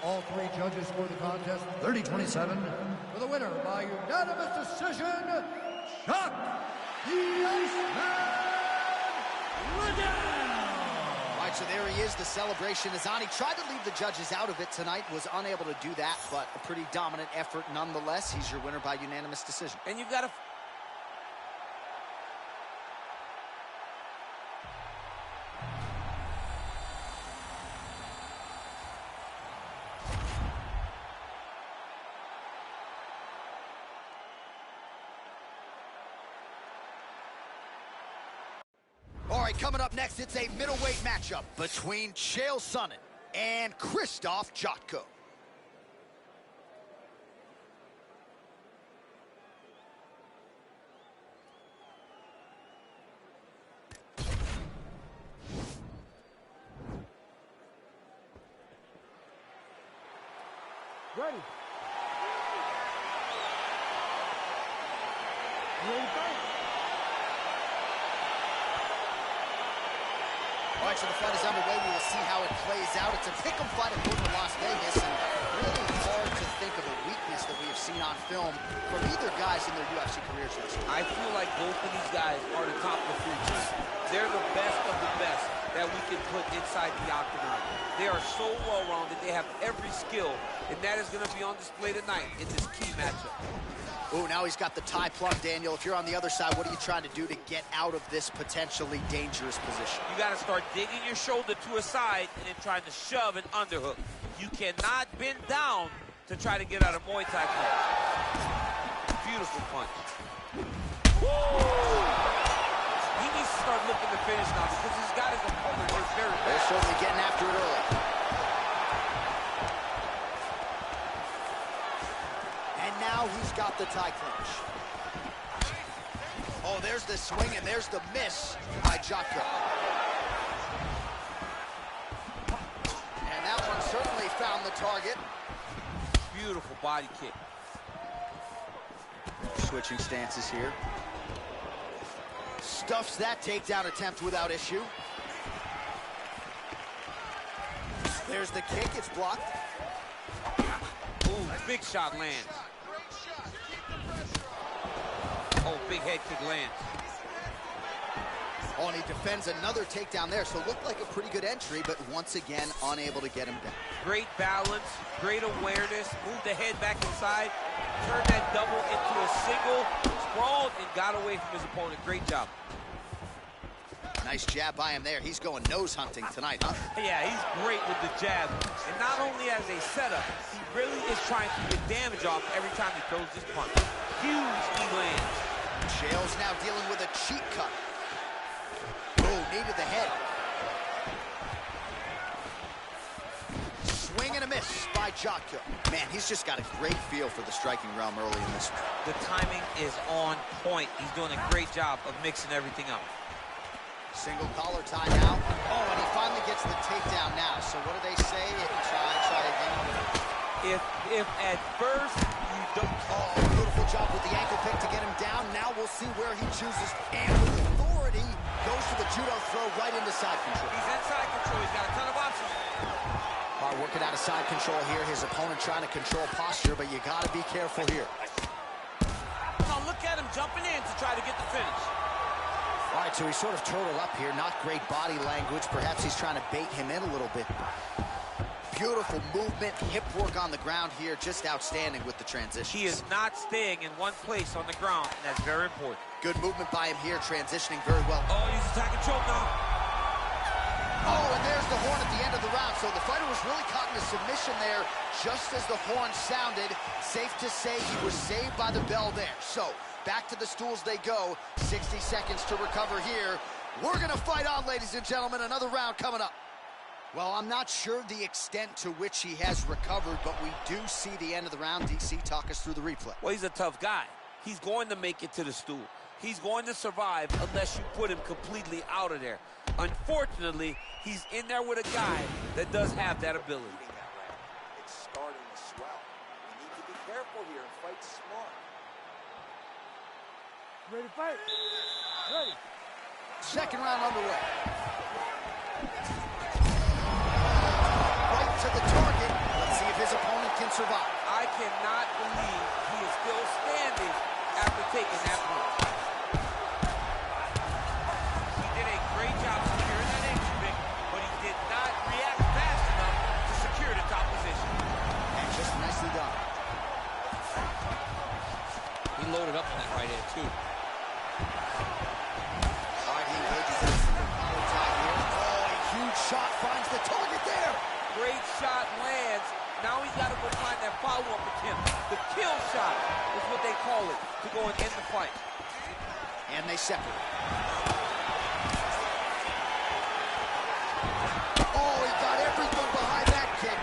All 3 judges scored the contest 30-27. For the winner by unanimous decision, Chuck the Iceman Liddell! All right, so there he is, the celebration. Azani tried to leave the judges out of it tonight, was unable to do that, but a pretty dominant effort nonetheless. He's your winner by unanimous decision. And you've got to... All All right, coming up next, it's a middleweight matchup between Chael Sonnen and Krzysztof Jotko. Ready. You ready to fight? All right, so the fight is underway. We will see how it plays out. It's a pick'em fight at Las Vegas, and really hard to think of a weakness that we have seen on film from either guys in their UFC careers this year. I feel like both of these guys are the top of the food chain. They're the best of the best that we can put inside the octagon. They are so well-rounded. They have every skill, and that is going to be on display tonight in this key matchup. Oh, now he's got the tie plug, Daniel. If you're on the other side, what are you trying to do to get out of this potentially dangerous position? You got to start digging your shoulder to a side and then trying to shove an underhook. You cannot bend down to try to get out of Muay Thai punch. Beautiful punch. Woo! He needs to start looking to finish now because he's got his opponent work very well. They're certainly getting after it early. And now he's got the tie clinch. Oh, there's the swing and there's the miss by Jotko. And that one certainly found the target. Beautiful body kick. Switching stances here. Stuffs that takedown attempt without issue. There's the kick, it's blocked. Ooh, big shot lands. Oh, big head kick lands. Oh, and he defends another takedown there, so it looked like a pretty good entry, but once again, unable to get him down. Great balance, great awareness, moved the head back inside, turned that double into a single, sprawled, and got away from his opponent. Great job. Nice jab by him there. He's going nose hunting tonight, huh? Yeah, he's great with the jab. And not only as a setup, he really is trying to get damage off every time he throws this punch. Huge knee lands. Chael's now dealing with a cheek cut. Oh, knee to the head. Swing and a miss by Jotko. Man, he's just got a great feel for the striking realm early in this one. The timing is on point. He's doing a great job of mixing everything up. Single collar tie now. Oh, and he finally gets the takedown now. So what do they say? Try again. If at first you don't... Oh, beautiful job with the ankle pick to get him down. Now we'll see where he chooses. And with authority, goes for the judo throw right into side control. He's in side control. He's got a ton of options. Working out of side control here. His opponent trying to control posture, but you got to be careful here. Now look at him jumping in to try to get the finish. All right, so he's sort of turtled up here. Not great body language. Perhaps he's trying to bait him in a little bit. Beautiful movement, hip work on the ground here. Just outstanding with the transition. He is not staying in one place on the ground, and that's very important. Good movement by him here, transitioning very well. Oh, he's attacking choke now. Oh, and there's the horn at the end of the round. So the fighter was really caught in a submission there just as the horn sounded. Safe to say he was saved by the bell there. So back to the stools they go. 60 seconds to recover here. We're going to fight on, ladies and gentlemen. Another round coming up. Well, I'm not sure the extent to which he has recovered, but we do see the end of the round. DC, talk us through the replay. Well, he's a tough guy. He's going to make it to the stool. He's going to survive unless you put him completely out of there. Unfortunately, he's in there with a guy that does have that ability. It's starting to swell. We need to be careful here and fight smart. Ready to fight? Ready. Second round underway. Right to the target. Let's see if his opponent can survive. I cannot believe he is still standing after taking that move. He did a great job securing that entry pick, but he did not react fast enough to secure the top position. And just nicely done. He loaded up on that right hand, too. All right, he engages in a single collar tie here. Oh, a huge shot finds the target there. Great shot lands. Now he's got to go find that follow-up attempt. The kill shot is what they call it, to go and end the fight. And they separate. Oh, he got everything behind that kick.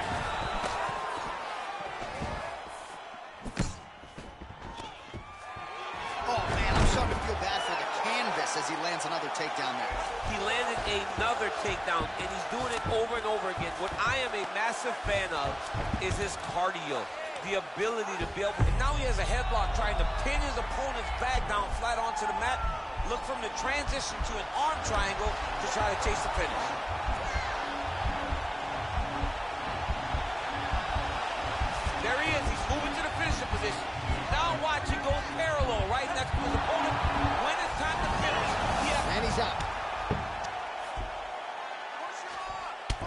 Oh, man, I'm starting to feel bad for the canvas as he lands another takedown there. He landed another takedown, and he's doing it over and over again. What I am a massive fan of is his cardio, the ability to be able, and now he has a headlock trying to pin his opponent's back down flat onto the mat. Look from the transition to an arm triangle to try to chase the finish. There he is. He's moving to the finishing position. Now watch, he goes parallel right next to his opponent. When it's time to finish, and he's out.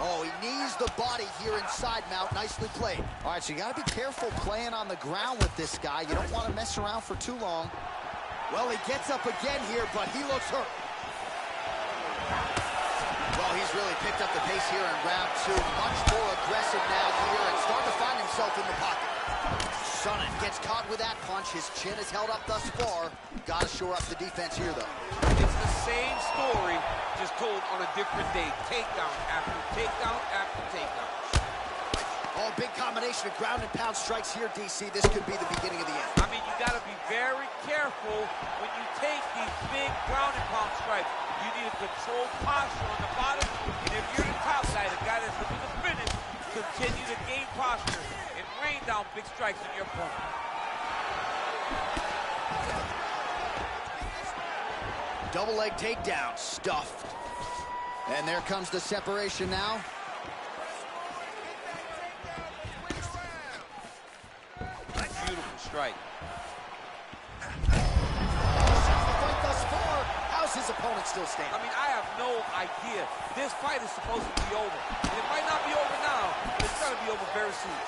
Oh, he knees the body here inside mount. Nicely played. All right, so you got to be careful playing on the ground with this guy. You don't want to mess around for too long. Well, he gets up again here, but he looks hurt. Well, he's really picked up the pace here in round two. Much more aggressive now here and starting to find himself in the pocket. Sonnen gets caught with that punch. His chin is held up thus far. Got to shore up the defense here, though. It's the same story, just told on a different day. Takedown after takedown after takedown. Oh, big combination of ground and pound strikes here, DC. This could be the beginning of the end. I mean, you got to be very careful when you take these big ground and pound strikes. You need a controlled posture on the bottom, and if you're the top guy, the guy that's looking to finish, continue to gain posture and rain down big strikes on your opponent. Double leg takedown, stuffed. And there comes the separation now. Beautiful strike. Thus far, how's his opponent still standing? I mean, I have no idea. This fight is supposed to be over. And it might not be over now, but it's going to be over very soon.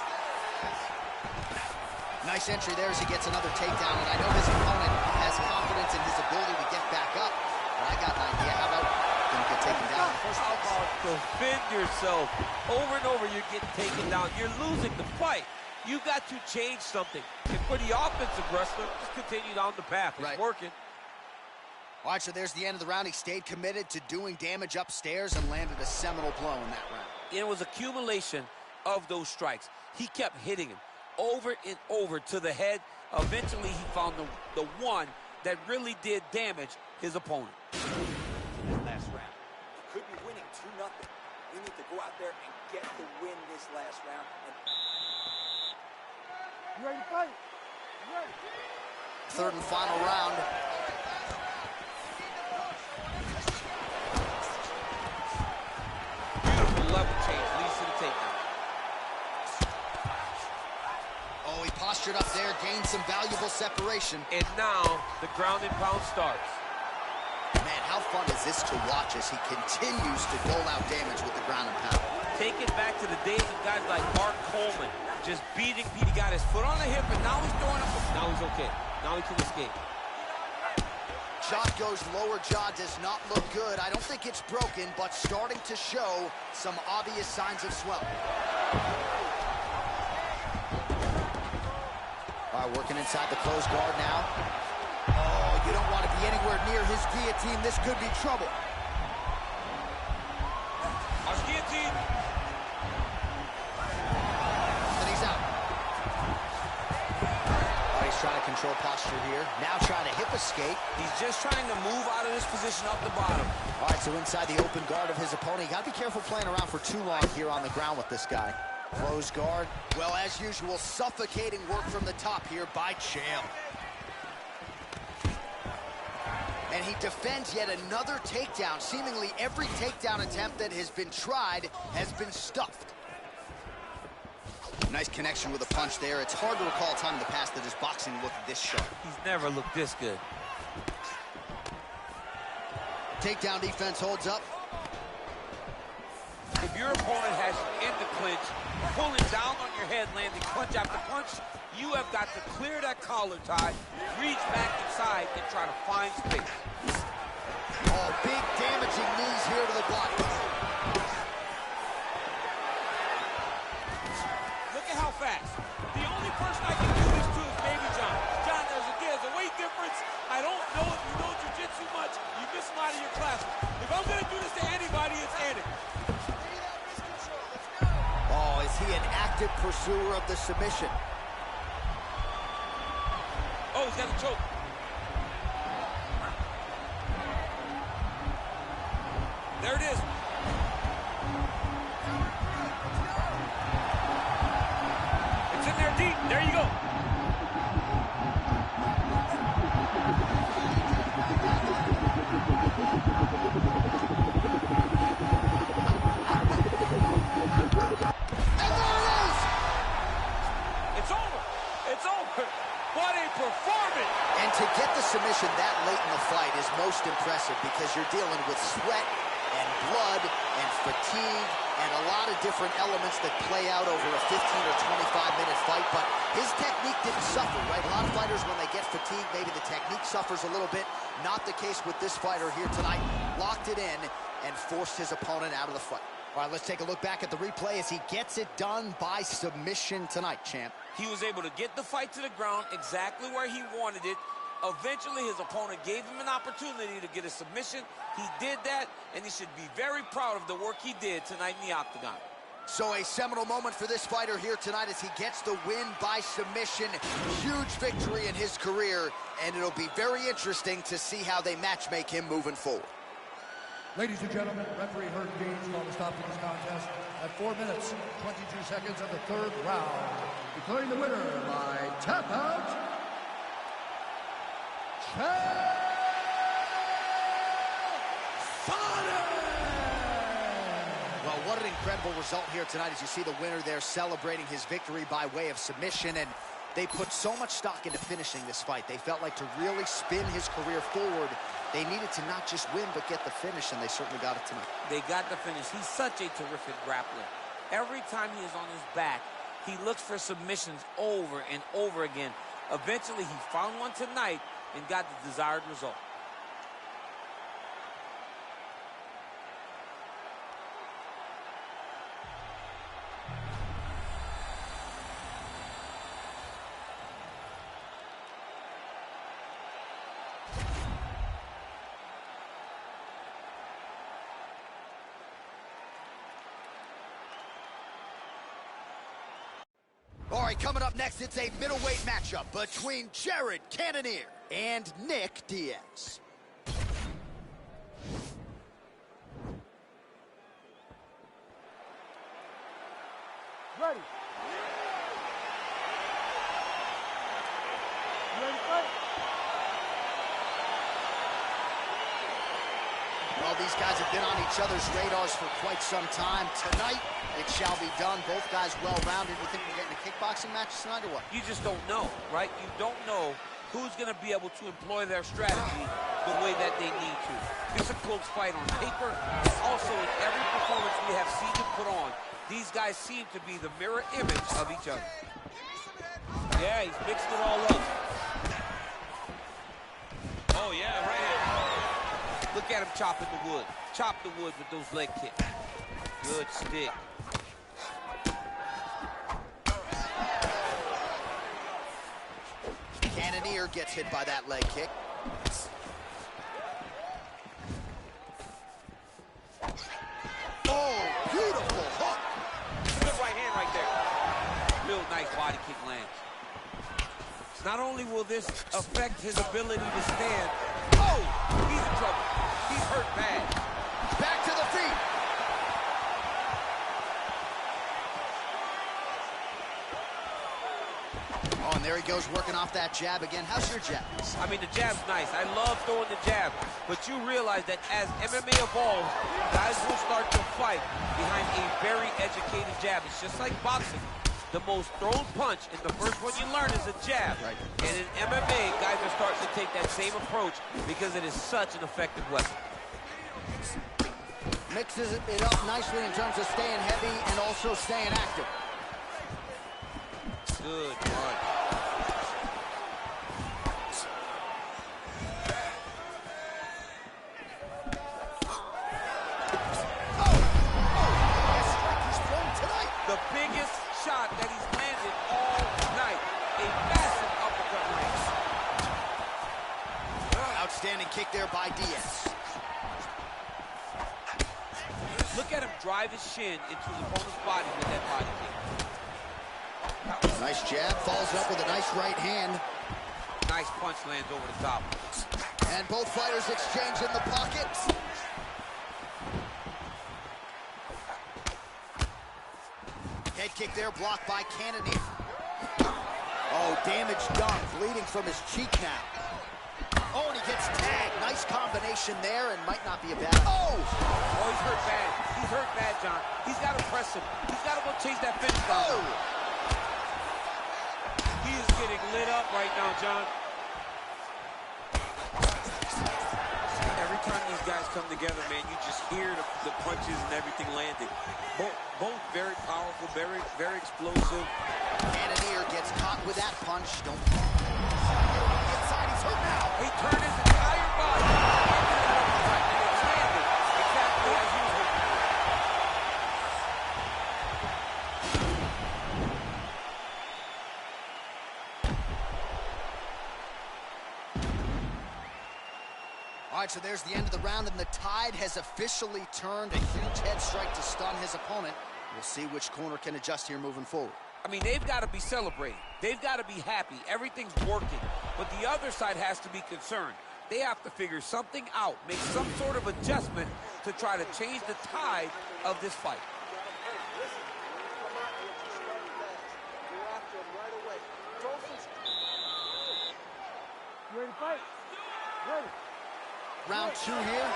Nice entry there as he gets another takedown, and I know his opponent has confidence in his ability to get back up, but I got an idea. How about gonna get taken down? How about defend yourself? Over and over, you're getting taken down. You're losing the fight. You got to change something. And for the offensive wrestler, just continue down the path. It's working. All right, so there's the end of the round. He stayed committed to doing damage upstairs and landed a seminal blow in that round. It was accumulation of those strikes. He kept hitting him over and over to the head. Eventually, he found the one that really did damage his opponent. Last round. Could be winning 2-0. We need to go out there and get the win this last round. You ready to fight? You ready? Third and final round. Beautiful level change, leads to the takedown. Oh, he postured up there, gained some valuable separation. And now, the ground and pound starts. Man, how fun is this to watch as he continues to dole out damage with the ground and pound? Take it back to the days of guys like Mark Coleman, just beating. He got his foot on the hip, and now he's throwing up. Now he's okay. Now he can escape. Jotko's lower jaw does not look good. I don't think it's broken, but starting to show some obvious signs of swelling. All right, working inside the closed guard now. Oh, you don't want to be anywhere near his guillotine. This could be trouble. Our guillotine. And he's out. Oh, he's trying to control posture here. Now trying to hip escape. He's just trying to move out of this position up the bottom. All right, so inside the open guard of his opponent. You got to be careful playing around for too long here on the ground with this guy. Close guard. Well, as usual, suffocating work from the top here by Chael. And he defends yet another takedown. Seemingly every takedown attempt that has been tried has been stuffed. Nice connection with a punch there. It's hard to recall a time in the past that his boxing looked this sharp. He's never looked this good. Takedown defense holds up. If your opponent has you in the clinch, pulling down on your head, landing punch after punch, you have got to clear that collar tie, reach back inside, and try to find space. Oh, big damaging knees here to the body. Look at how fast. The only person I can do this to is Baby John. John, there's a weight difference. I don't know if you know jiu-jitsu much. You miss him out of your classes. If I'm going to do this to anybody, it's Andy. Is he an active pursuer of the submission? Oh, he's got a choke. There it is. It's in there deep. There you go. And there it is! It's over. It's over. What a performance. And to get the submission that late in the fight is most impressive because you're dealing with sweat and blood and fatigue and a lot of different elements that play out over a 15 or 25-minute fight, but his technique didn't suffer, right? A lot of fighters, when they get fatigued, maybe the technique suffers a little bit. Not the case with this fighter here tonight. Locked it in and forced his opponent out of the fight. All right, let's take a look back at the replay as he gets it done by submission tonight, champ. He was able to get the fight to the ground exactly where he wanted it. Eventually, his opponent gave him an opportunity to get a submission. He did that, and he should be very proud of the work he did tonight in the octagon. So a seminal moment for this fighter here tonight as he gets the win by submission. Huge victory in his career, and it'll be very interesting to see how they matchmake him moving forward. Ladies and gentlemen, referee Herb Deans called a stop to this contest at 4 minutes, 22 seconds of the third round, declaring the winner by tap out, Well, what an incredible result here tonight as you see the winner there celebrating his victory by way of submission, and they put so much stock into finishing this fight. They felt like to really spin his career forward, they needed to not just win but get the finish, and they certainly got it tonight. They got the finish. He's such a terrific grappler. Every time he is on his back, he looks for submissions over and over again. Eventually, he found one tonight and got the desired result. All right, coming up next, it's a middleweight matchup between Jared Cannonier and Nick Diaz. Ready. You ready to fight? Well, these guys have been on each other's radars for quite some time. Tonight, it shall be done. Both guys well-rounded. You think we're getting a kickboxing match tonight or what? You just don't know, right? You don't know who's going to be able to employ their strategy the way that they need to. It's a close fight on paper. Also, in every performance we have seen them put on, these guys seem to be the mirror image of each other. Yeah, he's mixed it all up. Oh, yeah, right hand. Look at him chopping the wood. Chop the wood with those leg kicks. Good stick. Cannonier gets hit by that leg kick. Oh, beautiful hook. Good right hand right there. Real nice body kick lands. Not only will this affect his ability to stand, oh, he's in trouble. He's hurt bad. Back to the feet. Oh, and there he goes working off that jab again. How's your jab? I mean, the jab's nice. I love throwing the jab. But you realize that as MMA evolves, guys will start to fight behind a very educated jab. It's just like boxing. The most thrown punch, and the first one you learn is a jab. Right. And in MMA, guys are starting to take that same approach because it is such an effective weapon. Mixes it up nicely in terms of staying heavy and also staying active. Good punch. The biggest shot that he's landed all night. A massive uppercut range. Outstanding kick there by Diaz. Look at him drive his shin into his opponent's body with that body kick. Nice jab, follows up with a nice right hand. Nice punch lands over the top. And both fighters exchange in the pocket. Head kick there, blocked by Cannonier. Oh, damage done, bleeding from his cheek now. Oh, and he gets tagged. Nice combination there, and might not be a bad... Oh! Oh, he's hurt bad. He's hurt bad, John. He's got to press him. He's got to go chase that finish down. Oh! He is getting lit up right now, John. Every time these guys come together, man, you just hear the punches and everything landing. Both very powerful, very, very explosive. Cannonier gets caught with that punch. Don't... Inside, he's hurt now. He turned his entire body. And it's landed exactly as usual. All right, so there's the end of the round, and the tide has officially turned. A huge head strike to stun his opponent. We'll see which corner can adjust here moving forward. I mean, they've got to be celebrating. They've got to be happy. Everything's working. But the other side has to be concerned. They have to figure something out, make some sort of adjustment to try to change the tide of this fight. You ready to fight? Ready. Round two here.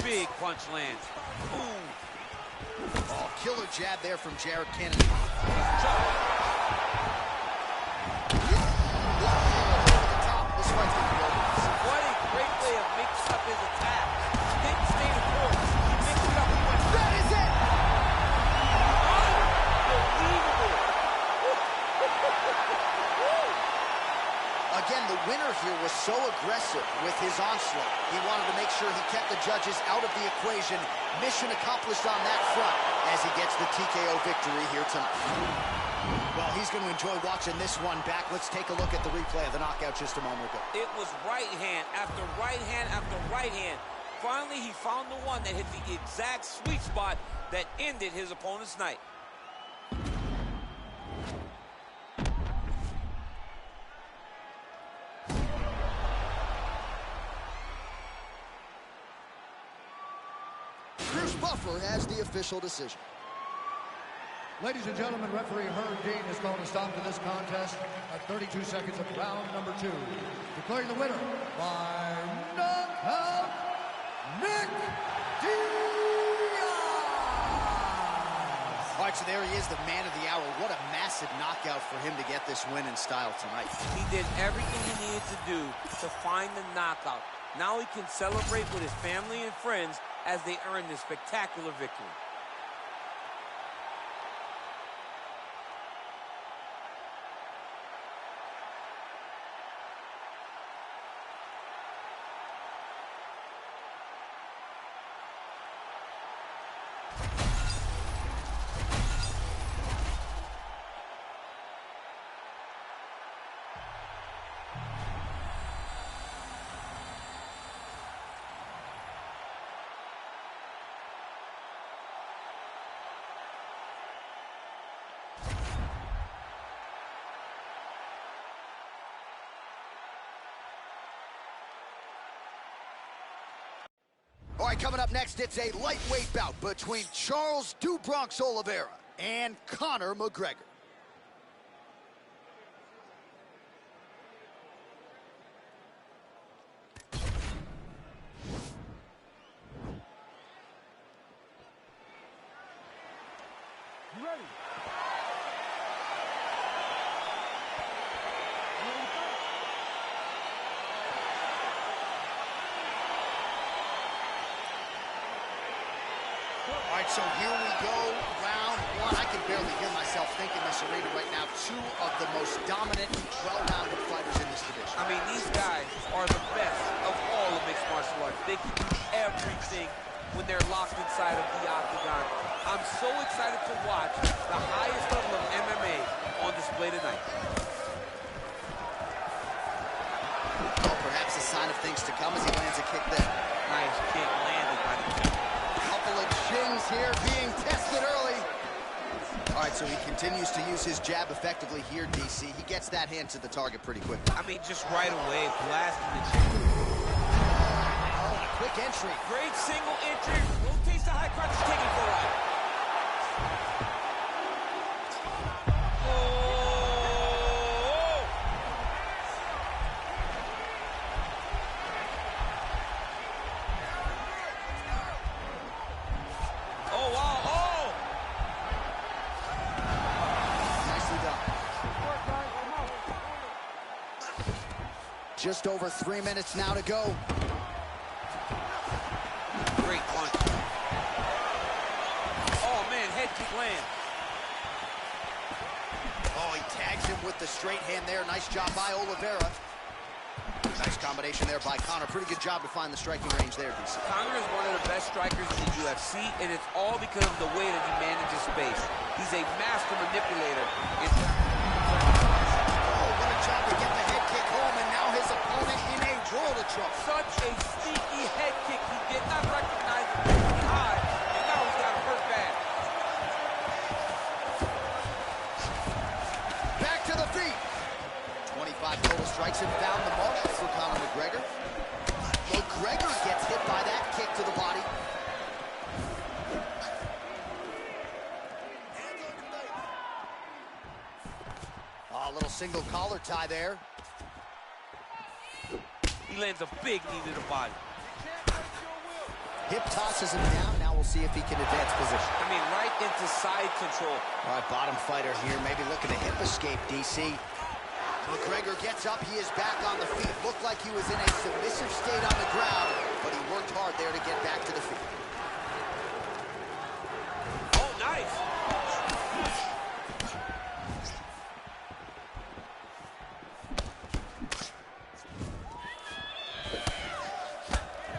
Big punch lands. Ooh. Oh, killer jab there from Jared Kennedy. What a great way of mixing up his attack. He didn't stay the course. He mixed it up. He went, That is it! unbelievable. Again, the winner here was so aggressive with his onslaught. He wanted to make sure he kept the judges out of the equation. Mission accomplished on that front as he gets the TKO victory here tonight. Well, he's going to enjoy watching this one back. Let's take a look at the replay of the knockout just a moment ago. It was right hand after right hand after right hand. Finally, he found the one that hit the exact sweet spot that ended his opponent's night. Buffer has the official decision. Ladies and gentlemen, referee Herb Dean has called a stop to this contest at 32 seconds of round number 2. Declaring the winner by knockout, Nick Diaz. All right, so there he is, the man of the hour. What a massive knockout for him to get this win in style tonight. He did everything he needed to do to find the knockout. Now he can celebrate with his family and friends as they earn this spectacular victory. All right, coming up next, it's a lightweight bout between Charles "Do Bronx" Oliveira and Conor McGregor. You ready? All right, so here we go, round one. I can barely hear myself thinking this arena right now. Two of the most dominant, well-rounded fighters in this division. I mean, these guys are the best of all of mixed martial arts. They can do everything when they're locked inside of the octagon. I'm so excited to watch the highest level of MMA on display tonight. Well, perhaps a sign of things to come as he lands a kick there. Nice kick landed by the king. Couple of chins here being tested early. All right, So he continues to use his jab effectively here, DC. He gets that hand to the target pretty quickly. I mean, just right away, blasting the chin. Oh, quick entry. Great single entry. Rotates the high crotch, taking for a ride. Oh, wow. Oh! Nicely done. Just over 3 minutes now to go. Great punch. Oh, man, head kick land. Oh, he tags him with the straight hand there. Nice job by Oliveira. Nice combination there by Conor. Pretty good job to find the striking range there, DC. Conor is one of the best strikers in the UFC, and it's all because of the way that he manages space. He's a master manipulator. Oh, what a job to get the head kick home, and now his opponent in a world of trouble. Such a sneaky head kick. He did not recognize it pretty high, and now he's got him hurt bad. Back to the feet. 25 total strikes and found the mark for Conor McGregor. McGregor gets hit by that kick to the body. Oh, a little single collar tie there. He lands a big knee to the body. Hip tosses him down. Now we'll see if he can advance position. I mean, right into side control. All right, bottom fighter here, maybe looking to hip escape, DC. McGregor gets up, he is back on the feet. Looked like he was in a submissive state on the ground, but he worked hard there to get back to the feet. Oh, nice.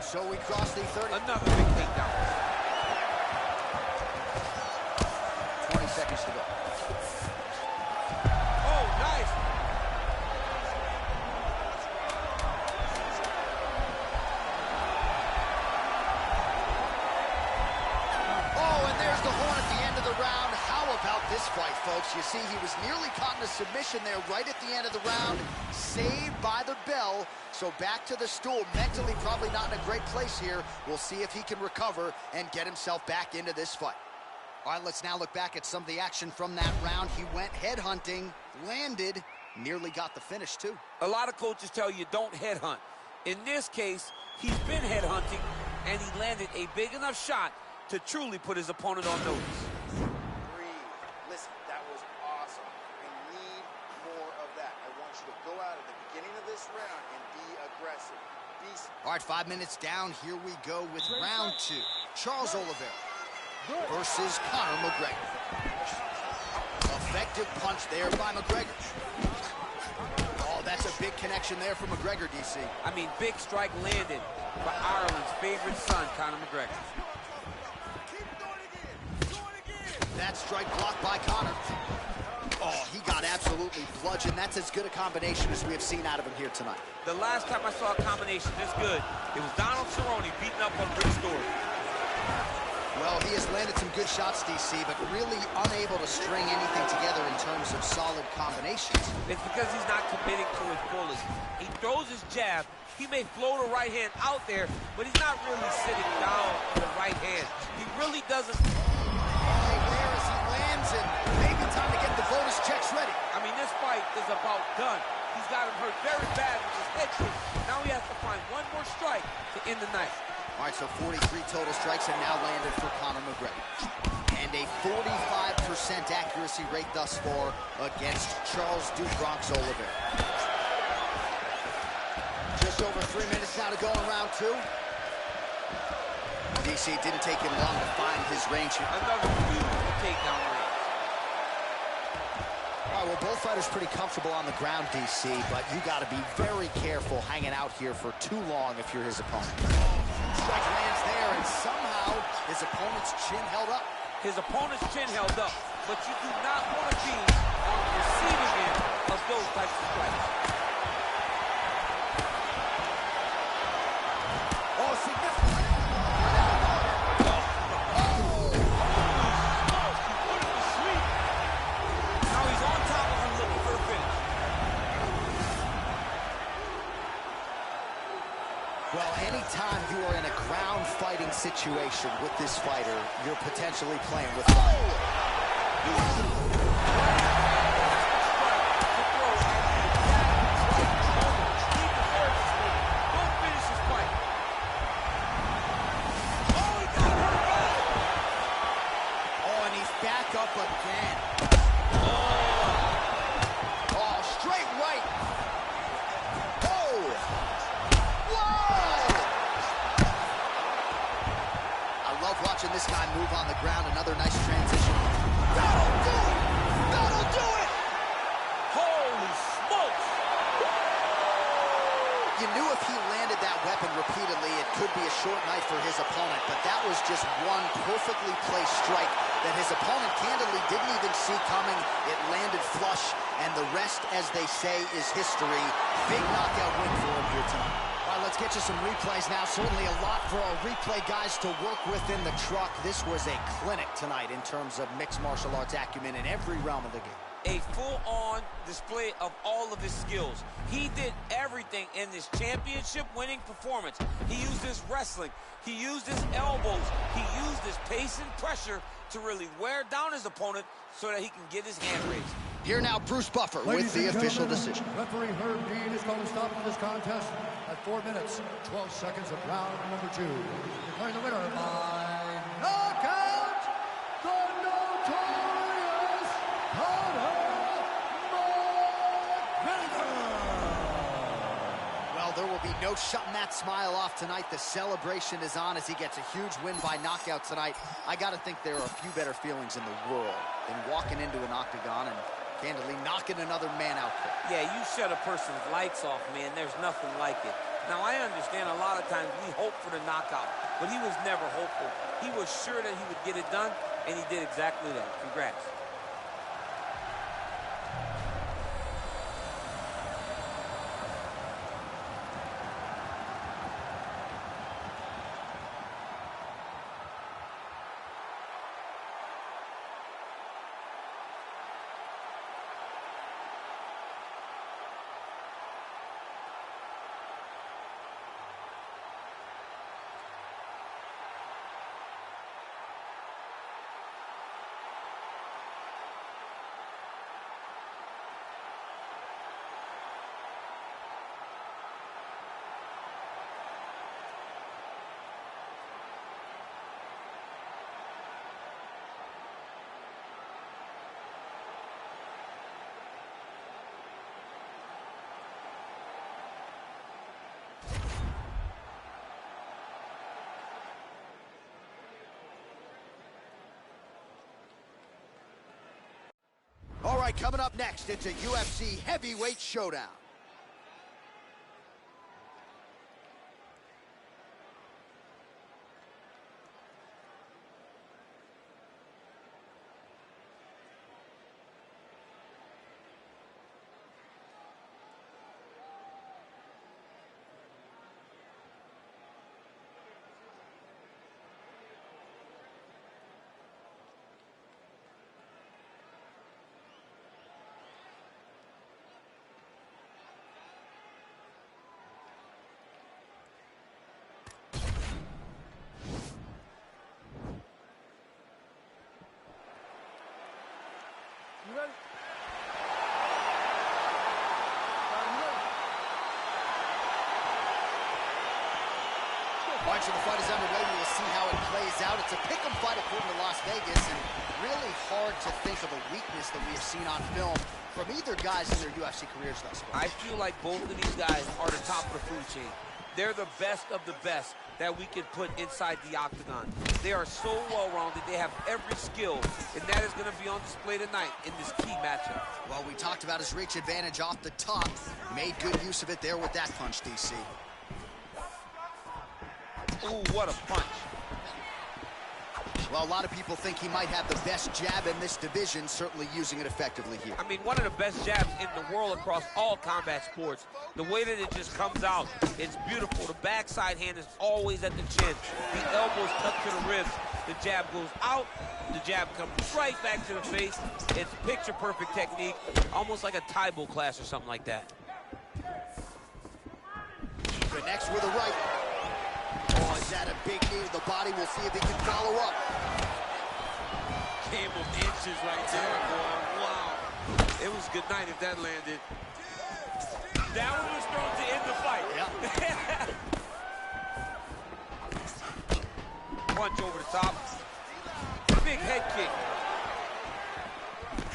So we cross the 30. Another big takedown. 20 seconds to go. Oh, nice. Oh, and there's the horn at the end of the round. How about this fight, folks? You see, he was nearly caught in a submission there right at the end of the round. Saved by the bell. So back to the stool. Mentally probably not in a great place here. We'll see if he can recover and get himself back into this fight. All right, let's now look back at some of the action from that round. He went headhunting, landed, nearly got the finish, too. A lot of coaches tell you don't headhunt. In this case, he's been headhunting, and he landed a big enough shot to truly put his opponent on notice. Breathe. Listen, that was awesome. I need more of that. I want you to go out at the beginning of this round and be aggressive. All right, 5 minutes down. Here we go with round 2. Charles Oliveira versus Conor McGregor. Effective punch there by McGregor. Oh, that's a big connection there for McGregor, DC. I mean, big strike landed by Ireland's favorite son, Conor McGregor. That strike blocked by Conor. Oh, he got absolutely bludgeoned. That's as good a combination as we have seen out of him here tonight. The last time I saw a combination this good, it was Donald Cerrone beating up on Rick Story. Well, he has landed some good shots, DC, but really unable to string anything together in terms of solid combinations. It's because he's not committing to his bullets. He throws his jab. He may float a right hand out there, but he's not really sitting down with the right hand. He really doesn't. Right there as he lands, and maybe time to get the bonus checks ready. I mean, this fight is about done. He's got him hurt very bad with his head kick. Now he has to find one more strike to end the night. All right, so 43 total strikes have now landed for Conor McGregor. And a 45% accuracy rate thus far against Charles Bronx Oliveira. Just over 3 minutes now to go in round 2. DC, didn't take him long to find his range here. Another beautiful takedown range. All right, well, both fighters pretty comfortable on the ground, DC, but you got to be very careful hanging out here for too long if you're his opponent. Strike lands there, and somehow his opponent's chin held up. His opponent's chin held up, but you do not want to be on the receiving end of those types of strikes. Oh, significant. Anytime you are in a ground fighting situation with this fighter, you're potentially playing with fire. Back up again. Oh, straight right. Oh. Whoa! I love watching this guy move on the ground. Another nice transition. That'll do it! That'll do it! Holy smokes! You knew if he landed that weapon repeatedly, it could be a short night for his opponent, but that was just one perfectly placed strike that his opponent candidly didn't even see coming. It landed flush, and the rest, as they say, is history. Big knockout win for him here tonight. All right, let's get you some replays now. Certainly a lot for our replay guys to work with in the truck. This was a clinic tonight in terms of mixed martial arts acumen in every realm of the game. A full-on display of all of his skills. He did everything in this championship-winning performance. He used his wrestling. He used his elbows. He used his pace and pressure to really wear down his opponent so that he can get his hand raised. Here now, Bruce Buffer with the official decision. Referee Herb Dean is going to stop this contest at 4 minutes, 12 seconds of round number 2. Declaring the winner by knockout, the notorious Well, there will be no shutting that smile off tonight. The celebration is on as he gets a huge win by knockout tonight. I got to think there are a few better feelings in the world than walking into an octagon and candidly knocking another man out quick. Yeah, you shut a person's lights off, man. There's nothing like it. Now, I understand a lot of times we hope for the knockout, but he was never hopeful. He was sure that he would get it done, and he did exactly that. Congrats. All right, coming up next, it's a UFC heavyweight showdown. You ready? All right, so the fight is underway. We will see how it plays out. It's a pick'em fight according to Las Vegas, and really hard to think of a weakness that we have seen on film from either guys in their UFC careers thus far. I feel like both of these guys are the top of the food chain. They're the best of the best that we can put inside the octagon. They are so well-rounded. They have every skill, and that is going to be on display tonight in this key matchup. Well, we talked about his reach advantage off the top. Made good use of it there with that punch, DC. Ooh, what a punch. Well, a lot of people think he might have the best jab in this division, certainly using it effectively here. I mean, one of the best jabs in the world across all combat sports. The way that it just comes out, it's beautiful. The backside hand is always at the chin. The elbows tucked to the ribs. The jab goes out. The jab comes right back to the face. It's picture-perfect technique, almost like a Taibo class or something like that. Connects with a right. that a big knee to the body. We'll see if he can follow up. Game of inches right there, boy. Wow. It was good night if that landed. That one was thrown to end the fight. Yeah. Punch over the top. Big head kick.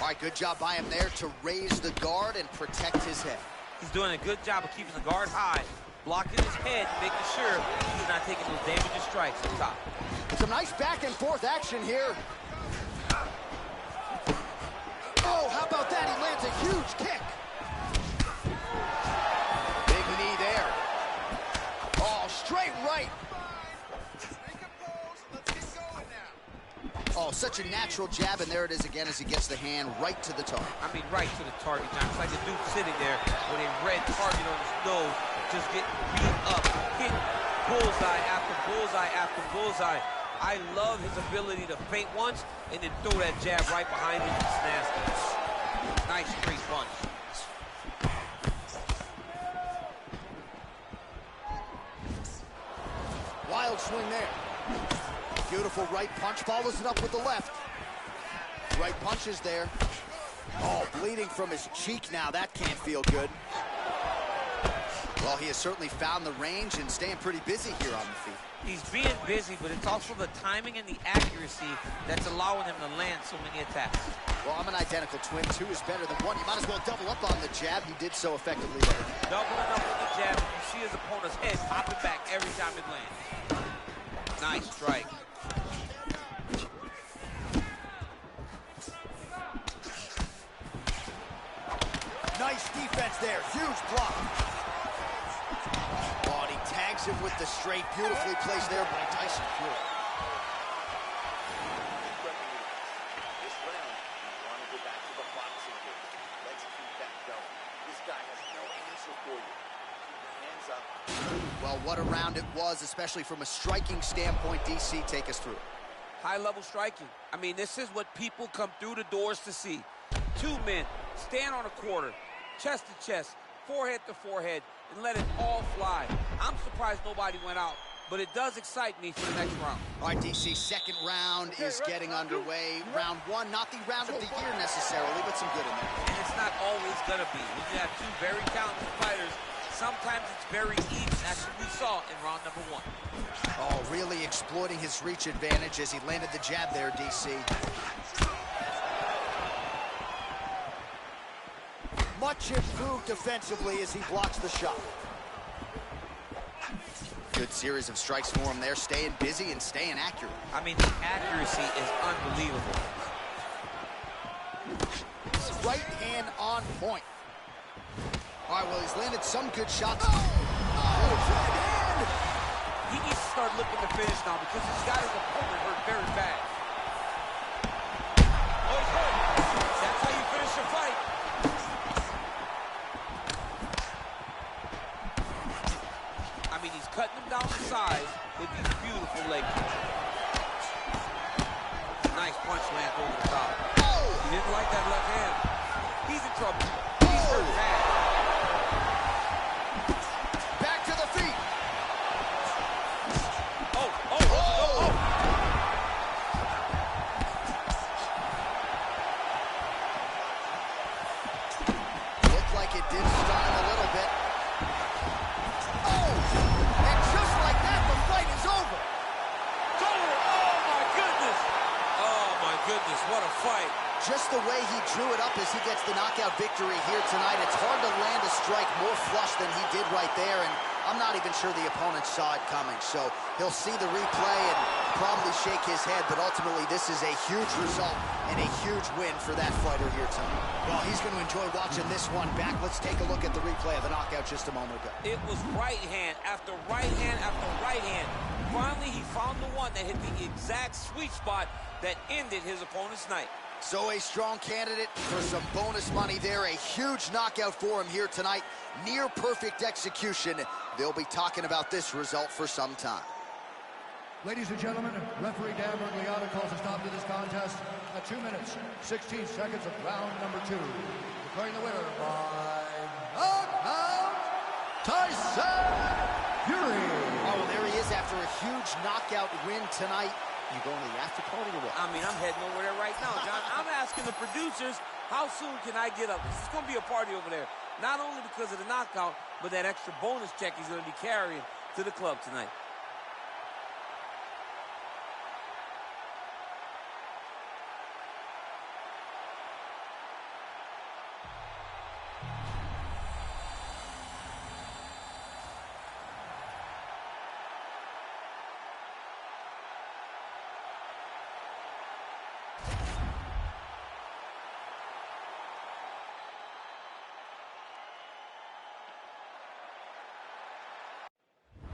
All right, good job by him there to raise the guard and protect his head. He's doing a good job of keeping the guard high, blocking his head, making sure he's not taking those damaging strikes on top. Some nice back and forth action here. Oh, how about that? He lands a huge kick. Big knee there. Oh, straight right. Oh, such a natural jab, and there it is again as he gets the hand right to the target. I mean, right to the target, John. It's like a dude sitting there with a red target on his nose, just getting beat up, hit bullseye after bullseye after bullseye. I love his ability to feint once and then throw that jab right behind him. It's nasty. Nice straight punch. Wild swing there. Beautiful right punch, follows it up with the left. Right punch is there. Oh, bleeding from his cheek now. That can't feel good. Well, he has certainly found the range and staying pretty busy here on the feet. He's being busy, but it's also the timing and the accuracy that's allowing him to land so many attacks. Well, I'm an identical twin. 2 is better than 1. You might as well double up on the jab. He did so effectively there. Doubling up with the jab. You see his opponent's head popping back every time it lands. Nice strike. Nice defense there. Huge block. Oh, and he tags him with the straight. Beautifully placed there by Tyson Fury. This round, you want to go back to the boxing game. Let's keep that going. This guy has no answer for you. Keep your hands up. Well, what a round it was, especially from a striking standpoint. DC, take us through. High-level striking. I mean, this is what people come through the doors to see. 2 men stand on a quarter, chest to chest, forehead to forehead, and let it all fly. I'm surprised nobody went out, but it does excite me for the next round. All right, DC, second round is getting underway. Round 1, not the round of the year necessarily, but some good in there. And it's not always going to be. When you have 2 very talented fighters, sometimes it's very even. That's what we saw in round number 1. Oh, really exploiting his reach advantage as he landed the jab there, DC. Much improved defensively as he blocks the shot. Good series of strikes for him there, staying busy and staying accurate. I mean, the accuracy is unbelievable. Right hand on point. All right, well, he's landed some good shots. Oh, right hand. He needs to start looking to finish now because he's got his opponent hurt very bad. Oh, he's hurt. That's how you finish a fight. I mean, he's cutting him down to size with these beautiful leg kicks. Nice punch lands over the top. Oh. He didn't like that left hand. He's in trouble. He's hurt bad. Back to the feet. Looked like it did stun him a little bit. Oh! And just like that, the fight is over. It's over. Oh, my goodness. Oh, my goodness. What a fight. Just the way he drew it up as he gets the knockout victory here tonight. It's hard to land a strike more flush than he did right there, and I'm not even sure the opponent saw it coming. So he'll see the replay and probably shake his head, but ultimately this is a huge result and a huge win for that fighter here tonight. Well, he's going to enjoy watching this one back. Let's take a look at the replay of the knockout just a moment ago. It was right hand after right hand after right hand. Finally, he found the one that hit the exact sweet spot that ended his opponent's night. So a strong candidate for some bonus money there. A huge knockout for him here tonight. Near perfect execution. They'll be talking about this result for some time. Ladies and gentlemen, referee Dan Bergliata calls a stop to this contest at 2 minutes, 16 seconds of round number 2. Declaring the winner by knockout, Tyson Fury. Oh, well, there he is after a huge knockout win tonight. You going to the after party or what? I mean, I'm heading over there right now, John. I'm asking the producers, how soon can I get up? This is going to be a party over there. Not only because of the knockout, but that extra bonus check he's going to be carrying to the club tonight.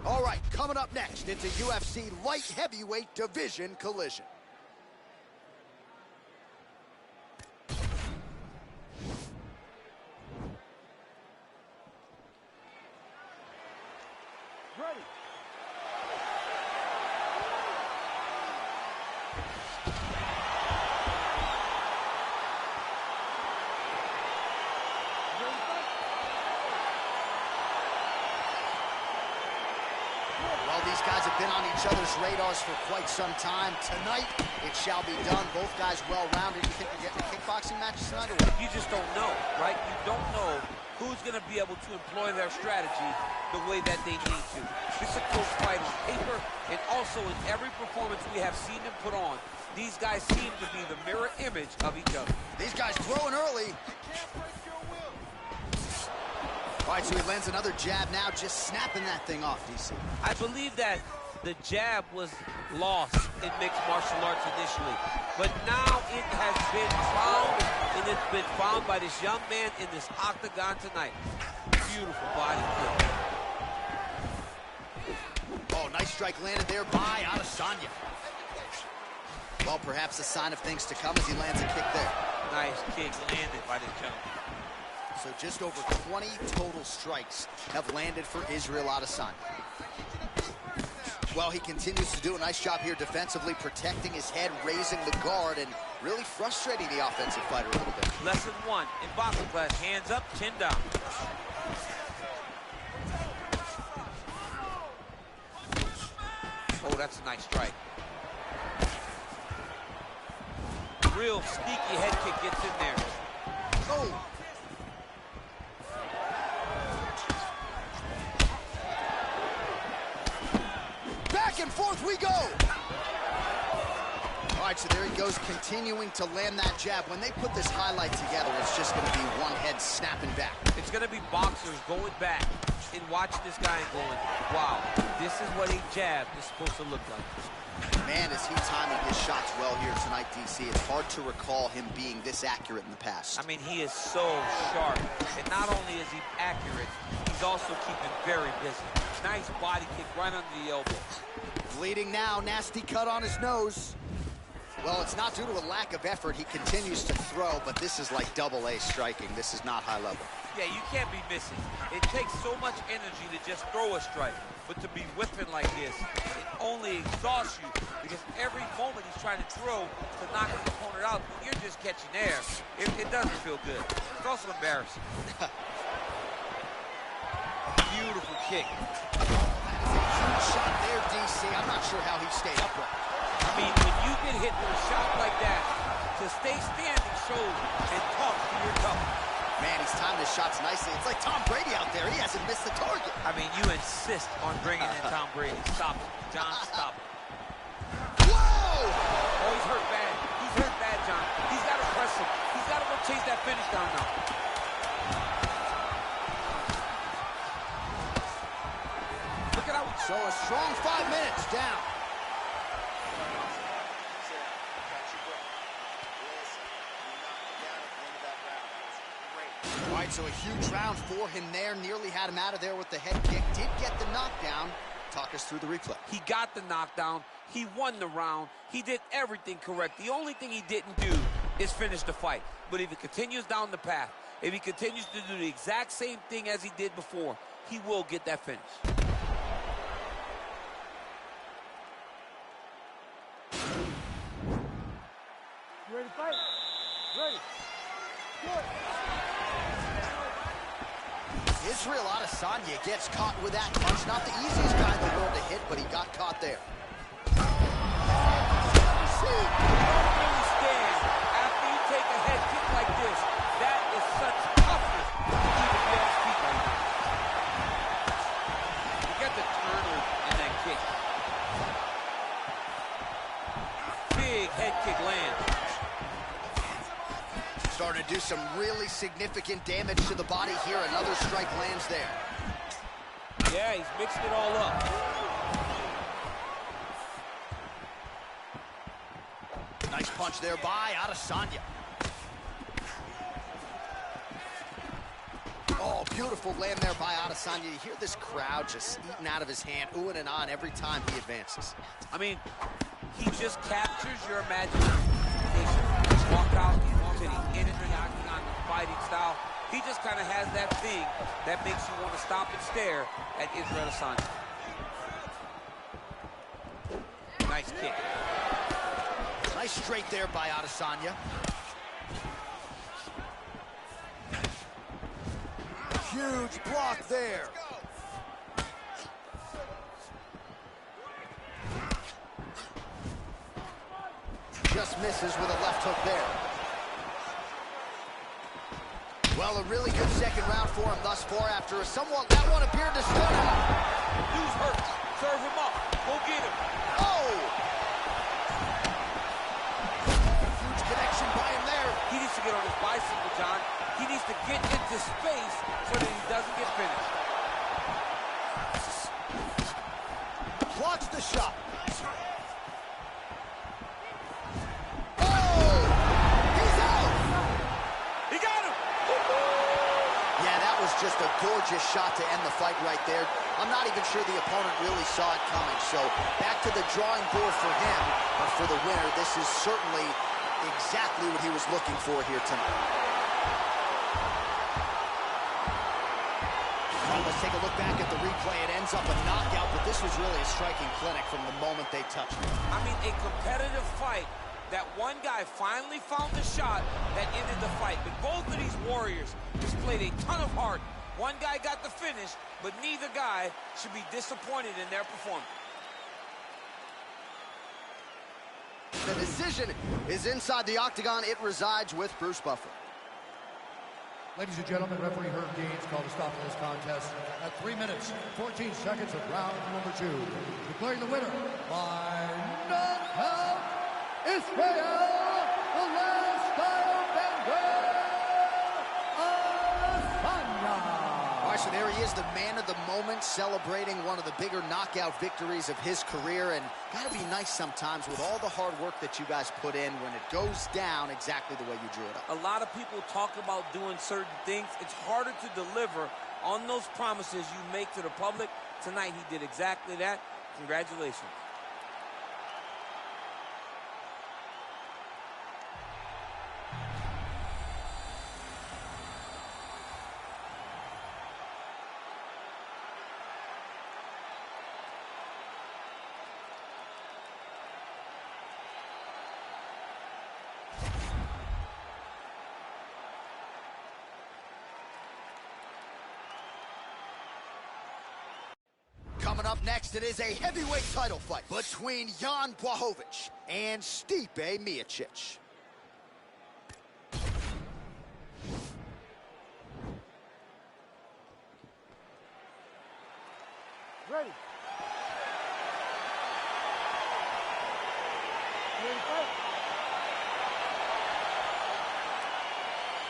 All right, coming up next, it's a UFC light heavyweight division collision. Ready. Well, these guys have been on each other's radars for quite some time. Tonight, it shall be done. Both guys well-rounded. You think we're getting a kickboxing match tonight or what? You just don't know, right? You don't know who's going to be able to employ their strategy the way that they need to. This is a close fight on paper, and also in every performance we have seen them put on. These guys seem to be the mirror image of each other. These guys throwing early. All right, so he lands another jab now, just snapping that thing off, DC. I believe that the jab was lost in mixed martial arts initially, but now it has been found, and it's been found by this young man in this octagon tonight. Beautiful body kick. Oh, nice strike landed there by Adesanya. Well, perhaps a sign of things to come as he lands a kick there. Nice kick landed by the gentleman. So just over 20 total strikes have landed for Israel Adesanya. Well, he continues to do a nice job here defensively, protecting his head, raising the guard, and really frustrating the offensive fighter a little bit. Lesson 1 in boxing class, hands up, chin down. Oh, that's a nice strike. Real sneaky head kick gets in there. Oh! Back and forth we go! All right, so there he goes, continuing to land that jab. When they put this highlight together, it's just going to be one head snapping back. It's going to be boxers going back and watching this guy and going, wow, this is what a jab is supposed to look like. Man, is he timing his shots well here tonight, DC. It's hard to recall him being this accurate in the past. I mean, he is so sharp. And not only is he accurate, he's also keeping very busy. Nice body kick right under the elbow. Bleeding now, nasty cut on his nose. Well, it's not due to a lack of effort. He continues to throw, but this is like double-A striking. This is not high level. Yeah, you can't be missing. It takes so much energy to just throw a strike. But to be whipping like this, it only exhausts you because every moment he's trying to throw to knock his opponent out, you're just catching air. It doesn't feel good. It's also embarrassing. Beautiful kick. Huge shot there, DC. I'm not sure how he stayed upright. I mean, when you get hit with a shot like that, to stay standing shows and talks to your tough. Man, he's timed his shots nicely. It's like Tom Brady out there. He hasn't missed the target. I mean, you insist on bringing in Tom Brady. Stop it. John, stop it. Whoa! Oh, he's hurt bad. He's hurt bad, John. He's got to press him. He's got to go chase that finish down now. Look at how... So a strong 5 minutes down. All right, so a huge round for him there. Nearly had him out of there with the head kick. Did get the knockdown. Talk us through the replay. He got the knockdown. He won the round. He did everything correct. The only thing he didn't do is finish the fight. But if he continues down the path, if he continues to do the exact same thing as he did before, he will get that finish. You ready to fight? Ready. Good. Israel Adesanya gets caught with that punch. Not the easiest guy in the world to hit, but he got caught there. After you take a head kick like this, that is such toughness to even be on his feet right now. You get the turtle in that kick. Big head kick lands. Starting to do some really significant damage to the body here. Another strike lands there. Yeah, he's mixing it all up. Nice punch there by Adesanya. Oh, beautiful land there by Adesanya. You hear this crowd just eating out of his hand, oohing and ahhing every time he advances. I mean, he just captures your imagination. He's walk out, he wants it, he's in the octagon, fighting style. He just kind of has that thing that makes you want to stop and stare at Israel Adesanya. Nice kick. Nice straight there by Adesanya. Huge block there. Just misses with a left hook there. Well, a really good second round for him thus far after a somewhat, that one appeared to stun him. Dude's hurt. Serve him up. Go get him. Oh! Huge connection by him there. He needs to get on his bicycle, John. He needs to get into space so that he doesn't get finished. Blocks the shot. Just a gorgeous shot to end the fight right there. I'm not even sure the opponent really saw it coming. So back to the drawing board for him. But for the winner, this is certainly exactly what he was looking for here tonight. Well, let's take a look back at the replay. It ends up a knockout, but this was really a striking clinic from the moment they touched it. I mean, a competitive fight. That one guy finally found the shot that ended the fight. But both of these warriors displayed a ton of heart. One guy got the finish, but neither guy should be disappointed in their performance. The decision is inside the octagon. It resides with Bruce Buffer. Ladies and gentlemen, referee Herb Deans called a stop to this contest at 3 minutes, 14 seconds of round number 2. Declaring the winner by knockout, Israel, the last Adesanya. All right, so there he is, the man of the moment, celebrating one of the bigger knockout victories of his career. And gotta be nice sometimes with all the hard work that you guys put in when it goes down exactly the way you drew it up. A lot of people talk about doing certain things. It's harder to deliver on those promises you make to the public. Tonight, he did exactly that. Congratulations. Coming up next, it is a heavyweight title fight between Jan Blachowicz and Stipe Miocic. Ready. Ready to fight?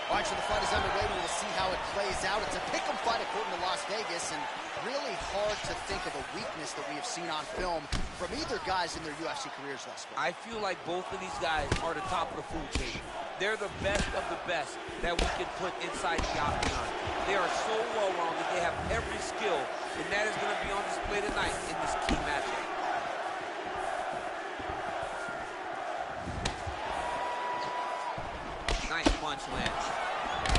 All right, so the fight is underway. We will see how it plays out. It's a pick'em fight according to Las Vegas, and really hard to think of a weakness that we have seen on film from either guys in their UFC careers thus far. I feel like both of these guys are the top of the food chain. They're the best of the best that we can put inside the octagon. They are so well-rounded. They have every skill, and that is going to be on display tonight in this key matchup. Nice punch lands.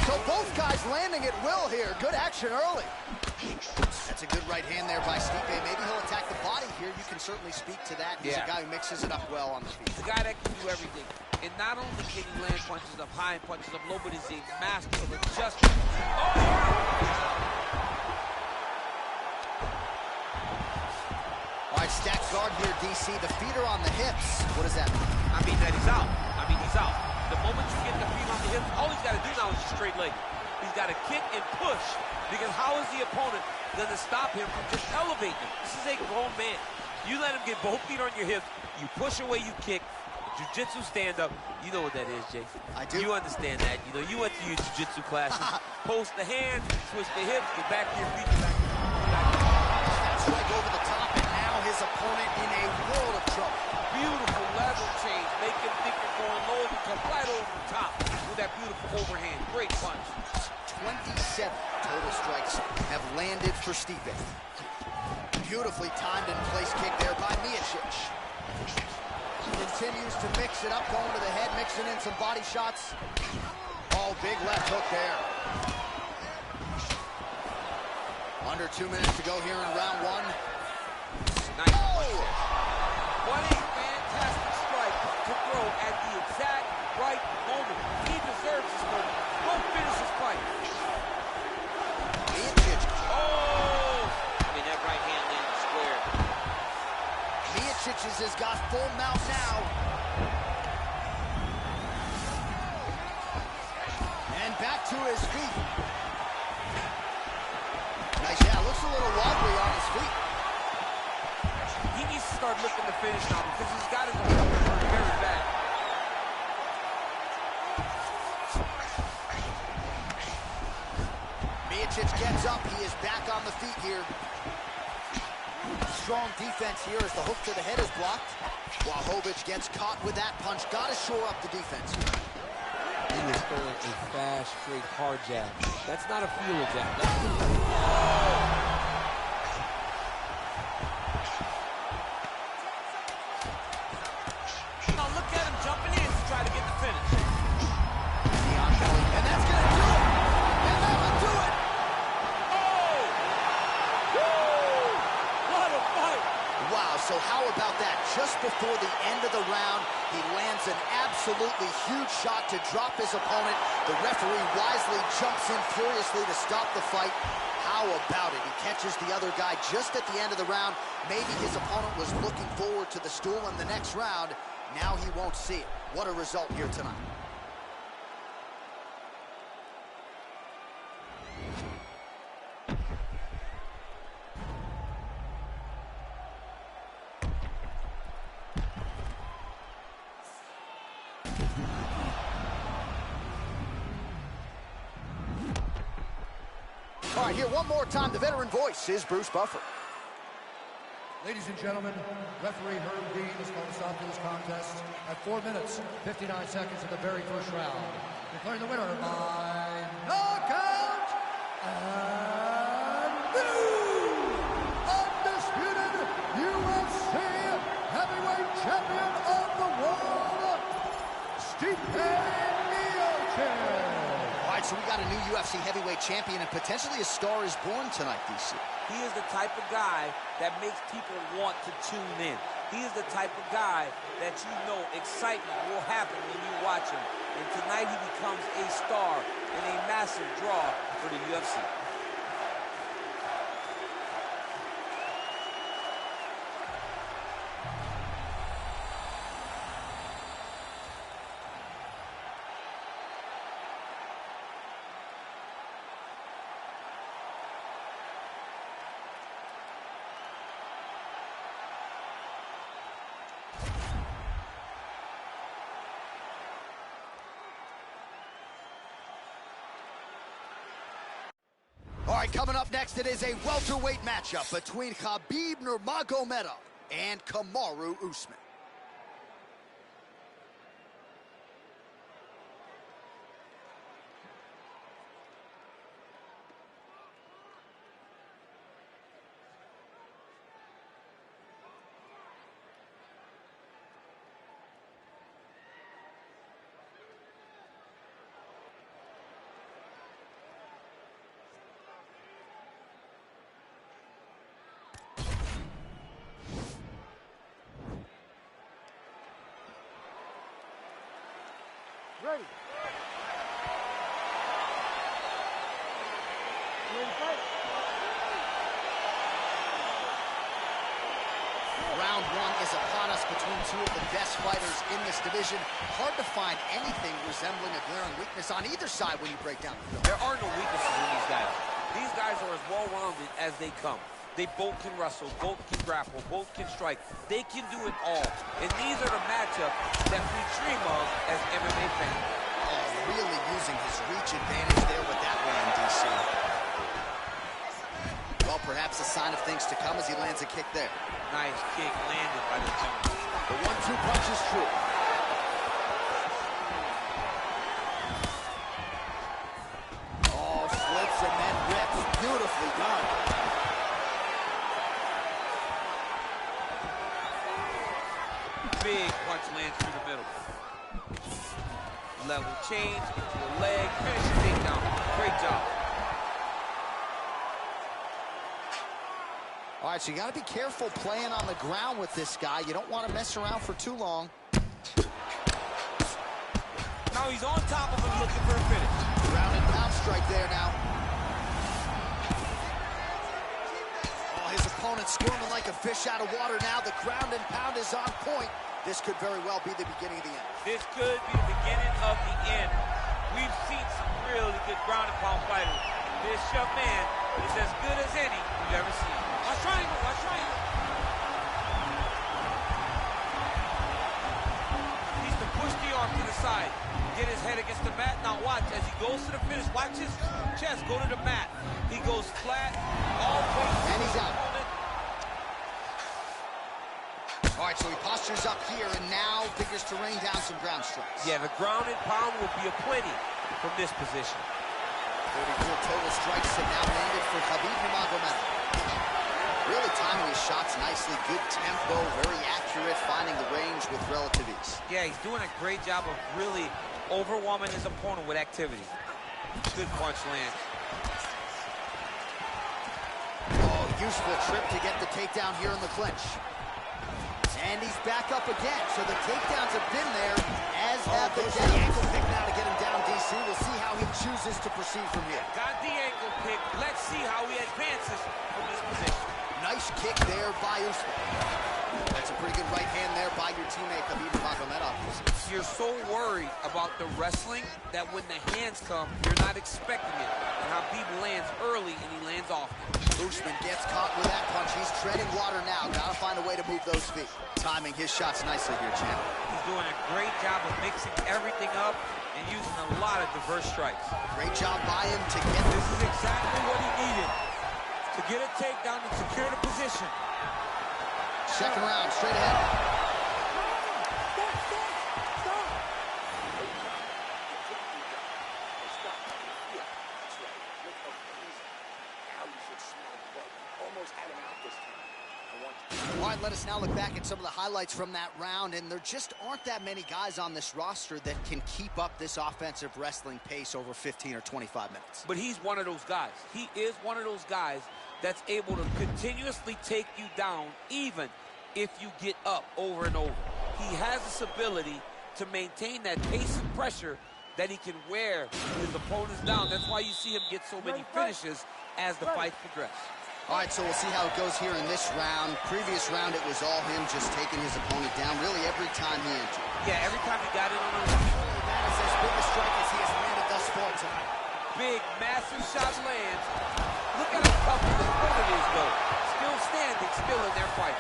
So both guys landing at will here. Good action early. That's a good right hand there by Stipe. Maybe he'll attack the body here. You can certainly speak to that. He's a guy who mixes it up well on the feet. He's a guy that can do everything. And not only can he land punches up high and punches up low, but he's a master of adjustment. Oh! Stacked guard here, DC. The feet are on the hips. What does that mean? I mean that he's out. He's out. The moment you get the feet on the hips, all he's got to do now is just straight leg. He's got to kick and push, because how is the opponent going to stop him from just elevating him? This is a grown man. You let him get both feet on your hips, you push away, you kick. Jiu-jitsu stand-up, you know what that is, Jay. I do. You understand that. You know, you went to your jiu-jitsu classes. Post the hand, switch the hips, get back to your feet. That's right over the top, and now his opponent in a world of trouble. Beautiful level change. Make him think you're going low, and come right over the top with that beautiful overhand. Great punch. 27 total strikes have landed for Stipe. Beautifully timed and place kick there by Miocic. Continues to mix it up, going to the head, mixing in some body shots. Oh, big left hook there. Under 2 minutes to go here in round one. Nice. Oh! What a fantastic strike to throw at the exact right moment. He deserves this moment. Go finish his fight. Miocic. Oh! I mean, that right hand landed square. Miocic has got full mount now. And back to his feet. Nice, yeah, looks a little wobbly on his feet. He needs to start looking to finish now, because he's got his opponent hurt very bad. Miocic gets up, he is back on the feet here. Strong defense here as the hook to the head is blocked. Wachowicz gets caught with that punch. Got to shore up the defense here. He is throwing a fast, straight, hard jab. That's not a feeler jab. Now look at him jumping in to try to get the finish. And that's going to do it. And that will do it. Oh! Woo! What a fight! Wow, so how about that? Just before the end of the round, he lands an absolutely huge shot to drop his opponent. The referee wisely jumps in furiously to stop the fight. How about it? He catches the other guy just at the end of the round. Maybe his opponent was looking forward to the stool in the next round. Now he won't see it. What a result here tonight. All right, here one more time, the veteran voice is Bruce Buffer. Ladies and gentlemen, referee Herb Dean has called a stop to this contest at 4 minutes, 59 seconds of the very first round. Declaring the winner by knockout and new undisputed UFC heavyweight champion of the world, Stipe Miocic. All right, so we got a new UFC heavyweight champion, and potentially a star is born tonight, DC. He is the type of guy that makes people want to tune in. He is the type of guy that you know excitement will happen when you watch him. And tonight he becomes a star and a massive draw for the UFC. All right, coming up next, it is a welterweight matchup between Khabib Nurmagomedov and Kamaru Usman. Ready. Ready to fight? one is upon us between two of the best fighters in this division. Hard to find anything resembling a glaring weakness on either side when you break down the film. There are no weaknesses in these guys. These guys are as well-rounded as they come. They both can wrestle, both can grapple, both can strike. They can do it all. And these are the matchups that we dream of as MMA fans. Oh, really using his reach advantage there with that one, DC. Well, perhaps a sign of things to come as he lands a kick there. Nice kick landed by the opponent. The 1-2 punch is true. Oh, flips and then rips. Beautifully done. Big punch lands through the middle. Level change into a leg. Finish your takedown. Great job. All right, so you got to be careful playing on the ground with this guy. You don't want to mess around for too long. Now he's on top of him looking for a finish. Ground and pound strike there now. Oh, his opponent squirming like a fish out of water now. The ground and pound is on point. This could very well be the beginning of the end. This could be the beginning of the end. We've seen some really good ground and pound fighters. This young man is as good as any we've ever seen. Watch triangle, watch triangle. Needs to push the arm to the side. Get his head against the mat. Now watch, as he goes to the finish, watch his chest go to the mat. He goes flat, all the way. And he's out. All right, so he postures up here and now figures to rain down some ground strikes. Yeah, the ground and pound will be aplenty from this position. 34 total strikes have now landed for Khabib Nurmagomedov. Really timing his shots nicely, good tempo, very accurate, finding the range with relative ease. Yeah, he's doing a great job of really overwhelming his opponent with activity. Good punch land. Oh, useful trip to get the takedown here in the clinch. And he's back up again, so the takedowns have been there, as have the ankle pick now to get him down, DC. We'll see how he chooses to proceed from here. Got the ankle pick. Let's see how he advances from this position. Nice kick there by Usman. That's a pretty good right hand there by your teammate, Khabib Nurmagomedov. You're so worried about the wrestling that when the hands come, you're not expecting it. And Khabib lands early and he lands often. Usman gets caught with that punch. He's treading water now. Gotta find a way to move those feet. Timing his shots nicely here, champ. He's doing a great job of mixing everything up and using a lot of diverse strikes. Great job by him to get This is exactly what he needed to get a takedown and secure the position. second round, straight ahead. All right, let us now look back at some of the highlights from that round, and there just aren't that many guys on this roster that can keep up this offensive wrestling pace over 15 or 25 minutes. But he's one of those guys. He is one of those guys that's able to continuously take you down even if you get up over and over. He has this ability to maintain that pace and pressure that he can wear his opponents down. That's why you see him get so many finishes as the fight progresses. All right, so we'll see how it goes here in this round. Previous round, it was all him just taking his opponent down really every time he entered. Yeah, every time he got in on his That is as big a strike as he has landed thus far tonight. big, massive shot lands. Look at how tough his opponent is, though. Still standing, still in their fight.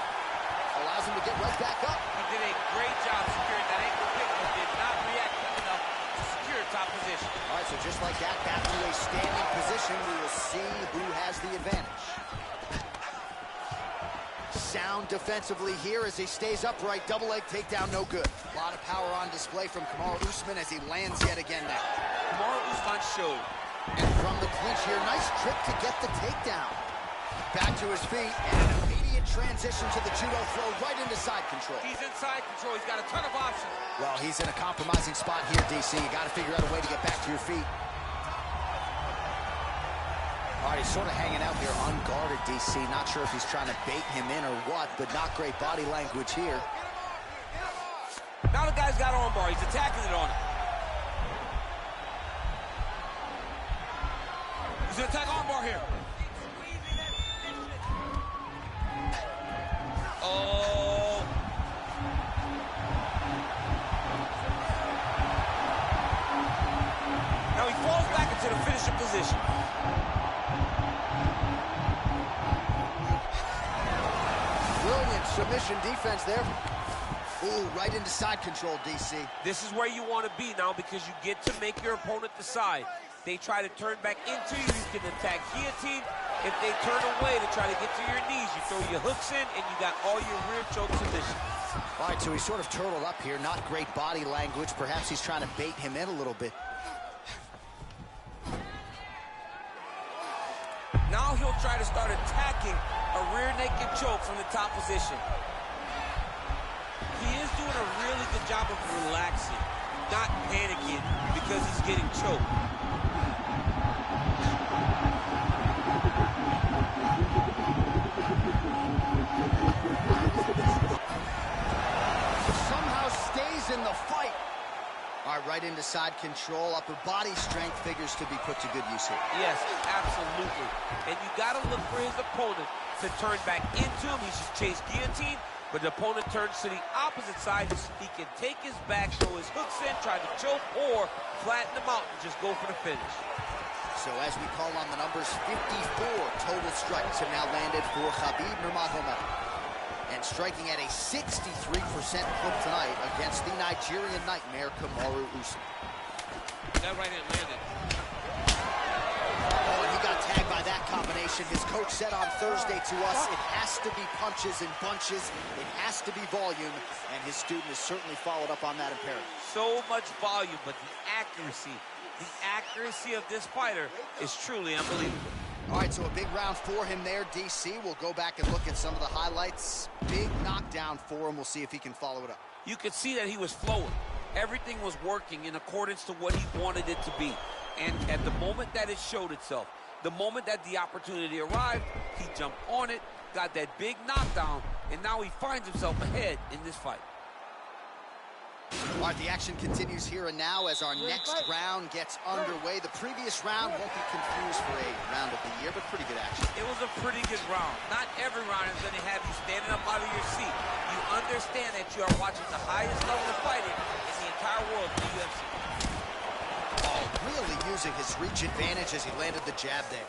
Allows him to get right back up. He did a great job securing that ankle pick, but did not react quick enough to secure top position. All right, so just like that, back to a standing position. We will see who has the advantage. Sound defensively here as he stays upright. Double leg takedown, no good. A lot of power on display from Kamaru Usman as he lands yet again now. Kamaru Usman showed. And from the clinch here, nice trip to get the takedown. Back to his feet, and an immediate transition to the judo throw right into side control. He's in side control. He's got a ton of options. Well, he's in a compromising spot here, DC. You got to figure out a way to get back to your feet. All right, he's sort of hanging out here unguarded, DC. Not sure if he's trying to bait him in or what, but not great body language here. Now the guy's got armbar. He's attacking it on him. He's going to attack armbar here. Oh, position. Brilliant submission defense there. Ooh, right into side control, DC. This is where you want to be now because you get to make your opponent decide. They try to turn back into you, you can attack guillotine. If they turn away to try to get to your knees, you throw your hooks in and you got all your rear choke submissions. All right, so he's sort of turtled up here. Not great body language. Perhaps he's trying to bait him in a little bit. Now he'll try to start attacking a rear naked choke from the top position. He is doing a really good job of relaxing, not panicking because he's getting choked. Somehow stays in the fight. All right, right into side control. Upper body strength figures to be put to good use here. Yes, absolutely. And you got to look for his opponent to turn back into him. He should chase guillotine, but the opponent turns to the opposite side. He can take his back, throw his hooks in, try to choke, or flatten him out and just go for the finish. So as we call on the numbers, 54 total strikes have now landed for Khabib Nurmagomedov. And striking at a 63% clip tonight against the Nigerian nightmare, Kamaru Usman. That right hand landed. Oh, and he got tagged by that combination. His coach said on Thursday to us, it has to be punches and bunches. It has to be volume. And his student has certainly followed up on that imperative. So much volume, but the accuracy of this fighter is truly unbelievable. All right, so a big round for him there, DC. We'll go back and look at some of the highlights. Big knockdown for him. We'll see if he can follow it up. You could see that he was flowing. Everything was working in accordance to what he wanted it to be. And at the moment that it showed itself, the moment that the opportunity arrived, he jumped on it, got that big knockdown, and now he finds himself ahead in this fight. All right, the action continues here and now as our next round gets underway. The previous round won't be confused for a round of the year, but pretty good action. It was a pretty good round. Not every round is going to have you standing up out of your seat. You understand that you are watching the highest level of fighting in the entire world in the UFC. Oh, really using his reach advantage as he landed the jab there.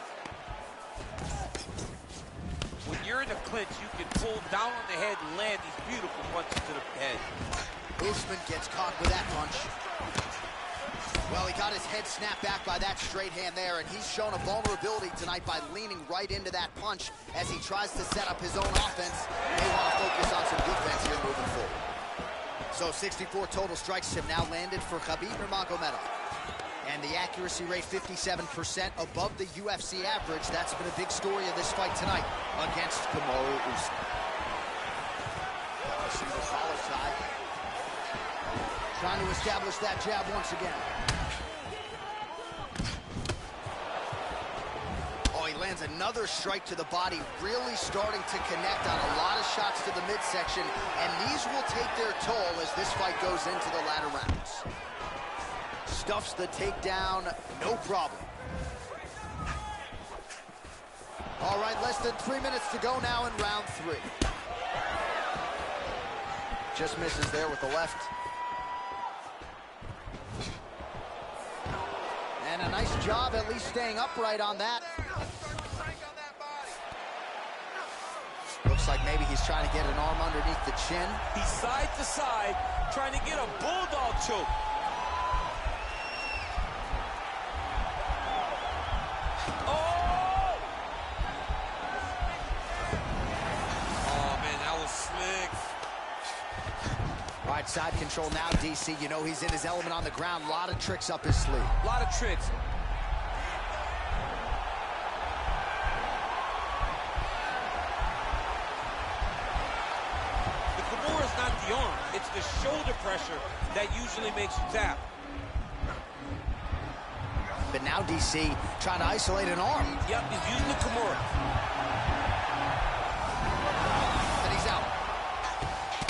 When you're in a clinch, you can pull down on the head and land these beautiful punches to the head. Usman gets caught with that punch. Well, he got his head snapped back by that straight hand there, and he's shown a vulnerability tonight by leaning right into that punch as he tries to set up his own offense. They want to focus on some defense here moving forward. So 64 total strikes have now landed for Khabib Nurmagomedov. And the accuracy rate 57% above the UFC average. That's been a big story of this fight tonight against Kamaru Usman. Single collar side. Trying to establish that jab once again. Oh, he lands another strike to the body, really starting to connect on a lot of shots to the midsection, and these will take their toll as this fight goes into the latter rounds. Stuffs the takedown, no problem. All right, less than 3 minutes to go now in round 3. Just misses there with the left. And a nice job at least staying upright on that. Looks like maybe he's trying to get an arm underneath the chin. He's side to side, trying to get a bulldog choke. Oh! Oh, man, that was slick. All right, side control now, DC. You know he's in his element on the ground. A lot of tricks up his sleeve. A lot of tricks. The Kimura is not the arm. It's the shoulder pressure that usually makes you tap. But now DC trying to isolate an arm. Yep, he's using the Kimura. And he's out.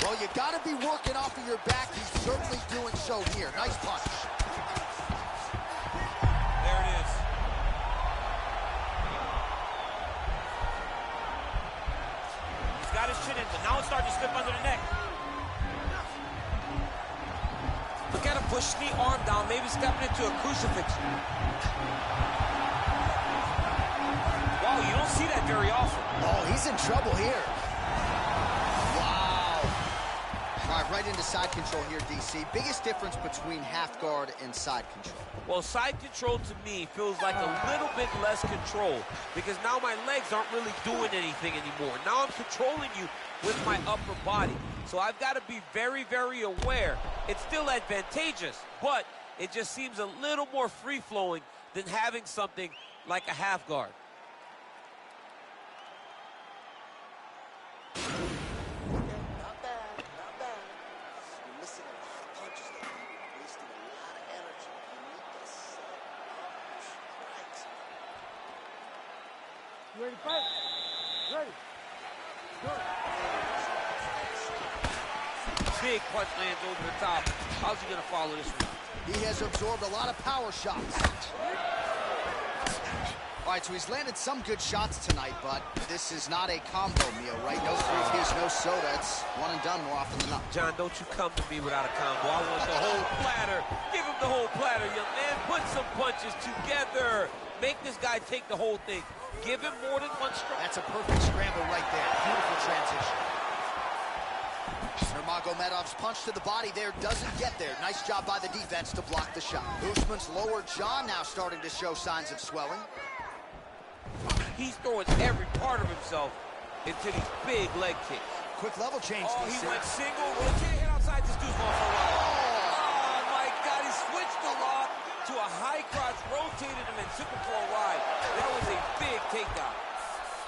Well, you got to be working off of your back. He's certainly doing so here. Nice punch. There it is. He's got his chin in, but now it's starting to slip under the neck. Look at him pushing the arm down, maybe stepping into a crucifix. He's in trouble here. Wow. All right, right into side control here, DC. Biggest difference between half guard and side control? Well, side control to me feels like a little bit less control because now my legs aren't really doing anything anymore. Now I'm controlling you with my upper body. So I've got to be very, very aware. It's still advantageous, but it just seems a little more free-flowing than having something like a half guard. Not bad, not bad. You're missing a lot of punches, though. You're wasting a lot of energy. You need to set up strikes. You ready to fight? Ready. Go. Big punch lands over the top. How's he gonna follow this one? He has absorbed a lot of power shots. All right, so he's landed some good shots tonight, but this is not a combo meal, right? No three-piece, no soda. It's one and done more often than not. John, don't you come to me without a combo. I want the whole platter. Give him the whole platter, young man. Put some punches together. Make this guy take the whole thing. Give him more than one strike. That's a perfect scramble right there. Beautiful transition. Nurmagomedov's punch to the body there doesn't get there. Nice job by the defense to block the shot. Usman's lower jaw now starting to show signs of swelling. He's throwing every part of himself into these big leg kicks. Quick level change. Oh, he DC. went single, rotated outside this dude's going for a ride. Oh, my God, he switched the lock to a high crotch, rotated him and took him for a ride. That was a big takedown.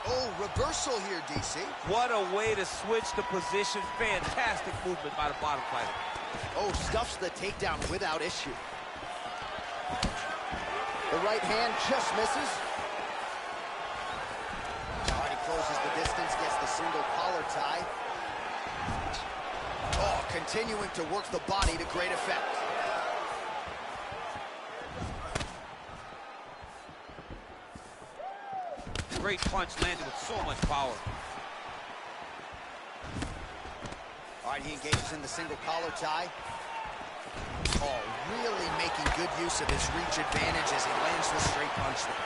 Oh, reversal here, DC. What a way to switch the position. Fantastic movement by the bottom fighter. Oh, stuffs the takedown without issue. The right hand just misses. All right, he closes the distance, gets the single collar tie. Oh, continuing to work the body to great effect. Great punch landed with so much power. All right, he engages in the single collar tie. Oh, really making good use of his reach advantage as he lands the straight punch there.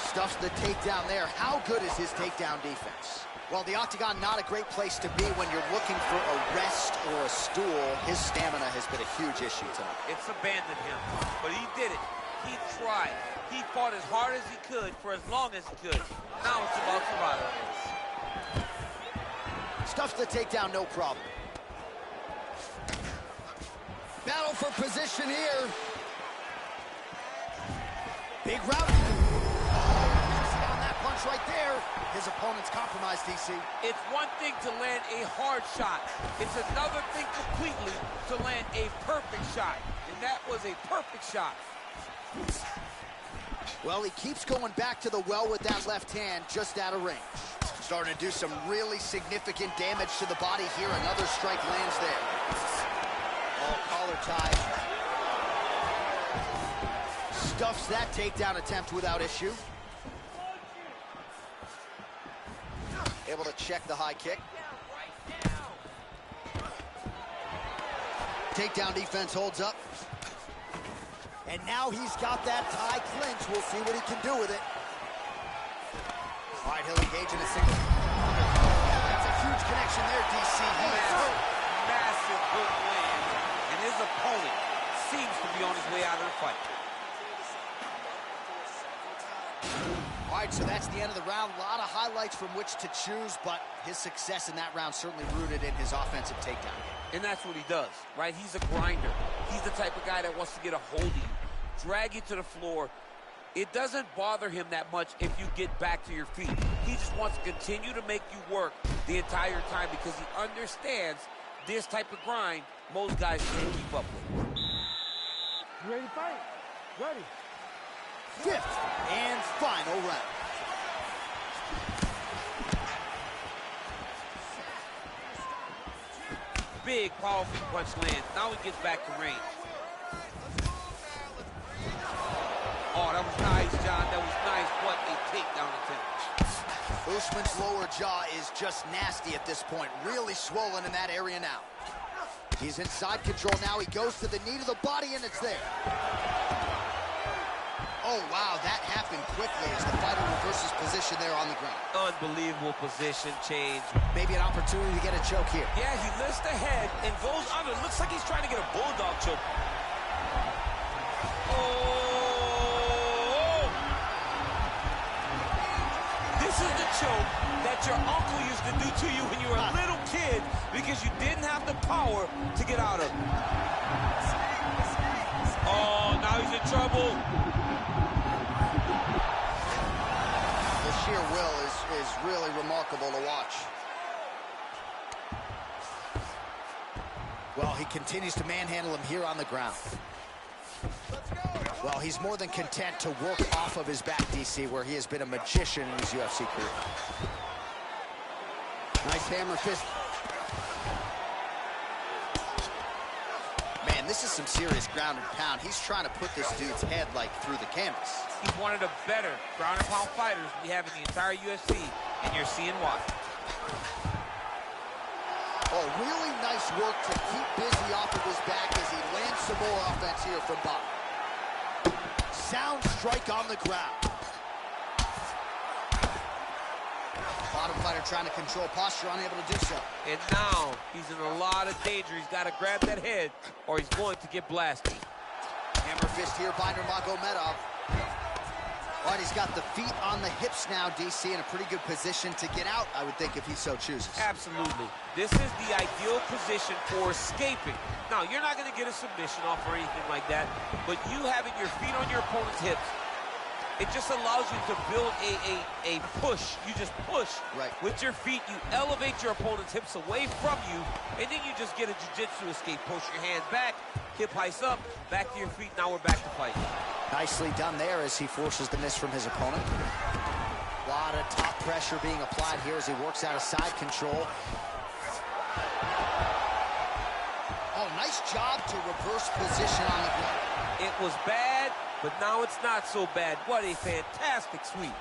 Stuffs the takedown there. How good is his takedown defense? Well, the octagon, not a great place to be when you're looking for a rest or a stool. His stamina has been a huge issue tonight. It's abandoned him, but he did it. He tried. He fought as hard as he could for as long as he could. Now it's about survival. Stuffs the takedown, no problem. Battle for position here. Big round. On that punch right there. His opponent's compromised, DC. It's one thing to land a hard shot. It's another thing completely to land a perfect shot. And that was a perfect shot. Well, he keeps going back to the well with that left hand, just out of range. Starting to do some really significant damage to the body here. Another strike lands there. Oh, collar tie. Stuffs that takedown attempt without issue. Able to check the high kick. Takedown defense holds up. And now he's got that tie clinch. We'll see what he can do with it. All right, he'll engage in a single. That's a huge connection there, DC. He is hurt. Massive hook land. And his opponent seems to be on his way out of the fight. All right, so that's the end of the round. A lot of highlights from which to choose, but his success in that round certainly rooted in his offensive takedown. And that's what he does, right? He's a grinder. He's the type of guy that wants to get a hold of you, drag you to the floor. It doesn't bother him that much if you get back to your feet. He just wants to continue to make you work the entire time because he understands this type of grind most guys can't keep up with. You ready to fight? Ready. Fifth and final round. Big, powerful punch lands. Now he gets back to range. Oh, that was nice, John. That was nice. What a takedown attempt. Usman's lower jaw is just nasty at this point. Really swollen in that area now. He's in side control now. He goes to the knee to the body, and it's there. Oh, wow, that happened quickly as the fighter reverses position there on the ground. Unbelievable position change. Maybe an opportunity to get a choke here. Yeah, he lifts the head and goes under. Looks like he's trying to get a bulldog choke. Oh! This is the choke that your uncle used to do to you when you were a little kid because you didn't have the power to get out of it. Oh, now he's in trouble. The sheer will is really remarkable to watch. Well, he continues to manhandle him here on the ground. Well, he's more than content to work off of his back, DC, where he has been a magician in his UFC career. Nice hammer fist. Man, this is some serious ground and pound. He's trying to put this dude's head, like, through the canvas. He's one of the better ground and pound fighters we have in the entire UFC, and you're seeing why. Oh, really nice work to keep busy off of his back as he lands some more offense here from bottom. Sound strike on the ground. Bottom fighter trying to control posture, unable to do so. And now he's in a lot of danger. He's got to grab that head or he's going to get blasted. Hammer fist here by Nurmagomedov. All right, he's got the feet on the hips now, DC, in a pretty good position to get out, I would think, if he so chooses. Absolutely. This is the ideal position for escaping. Now, you're not going to get a submission off or anything like that, but you having your feet on your opponent's hips, it just allows you to build a push. You just push. Right. With your feet, you elevate your opponent's hips away from you, and then you just get a jiu-jitsu escape. Push your hands back, hip heights up, back to your feet. Now we're back to fight. Nicely done there as he forces the miss from his opponent. A lot of top pressure being applied here as he works out of side control. Oh, nice job to reverse position on the ground. It was bad, but now it's not so bad. What a fantastic sweep.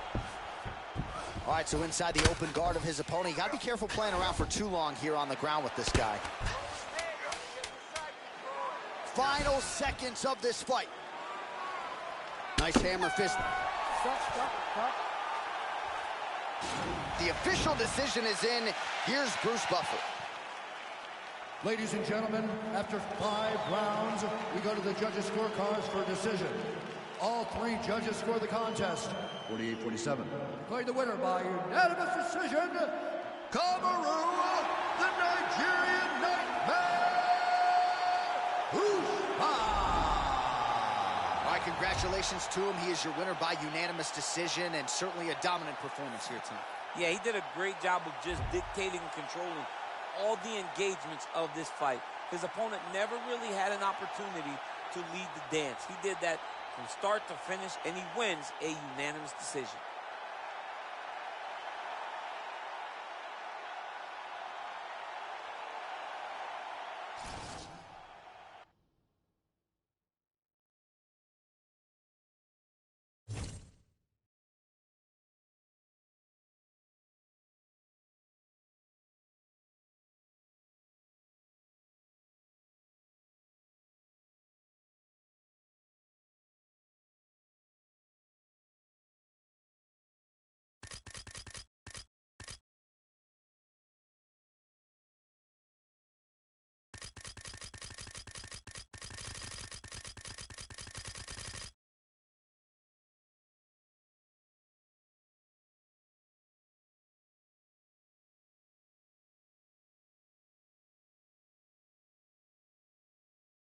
All right, so inside the open guard of his opponent. You got to be careful playing around for too long here on the ground with this guy. Final seconds of this fight. Nice hammer fist. Stop. The official decision is in. Here's Bruce Buffer. Ladies and gentlemen, after 5 rounds, we go to the judges' scorecards for a decision. All 3 judges score the contest, 48-47. Declared the winner by unanimous decision, Kamaru, the Nigerian Nightmare, Usman. All right, congratulations to him. He is your winner by unanimous decision, and certainly a dominant performance here tonight. Yeah, he did a great job of just dictating and controlling all the engagements of this fight. His opponent never really had an opportunity to lead the dance. He did that from start to finish, and he wins a unanimous decision.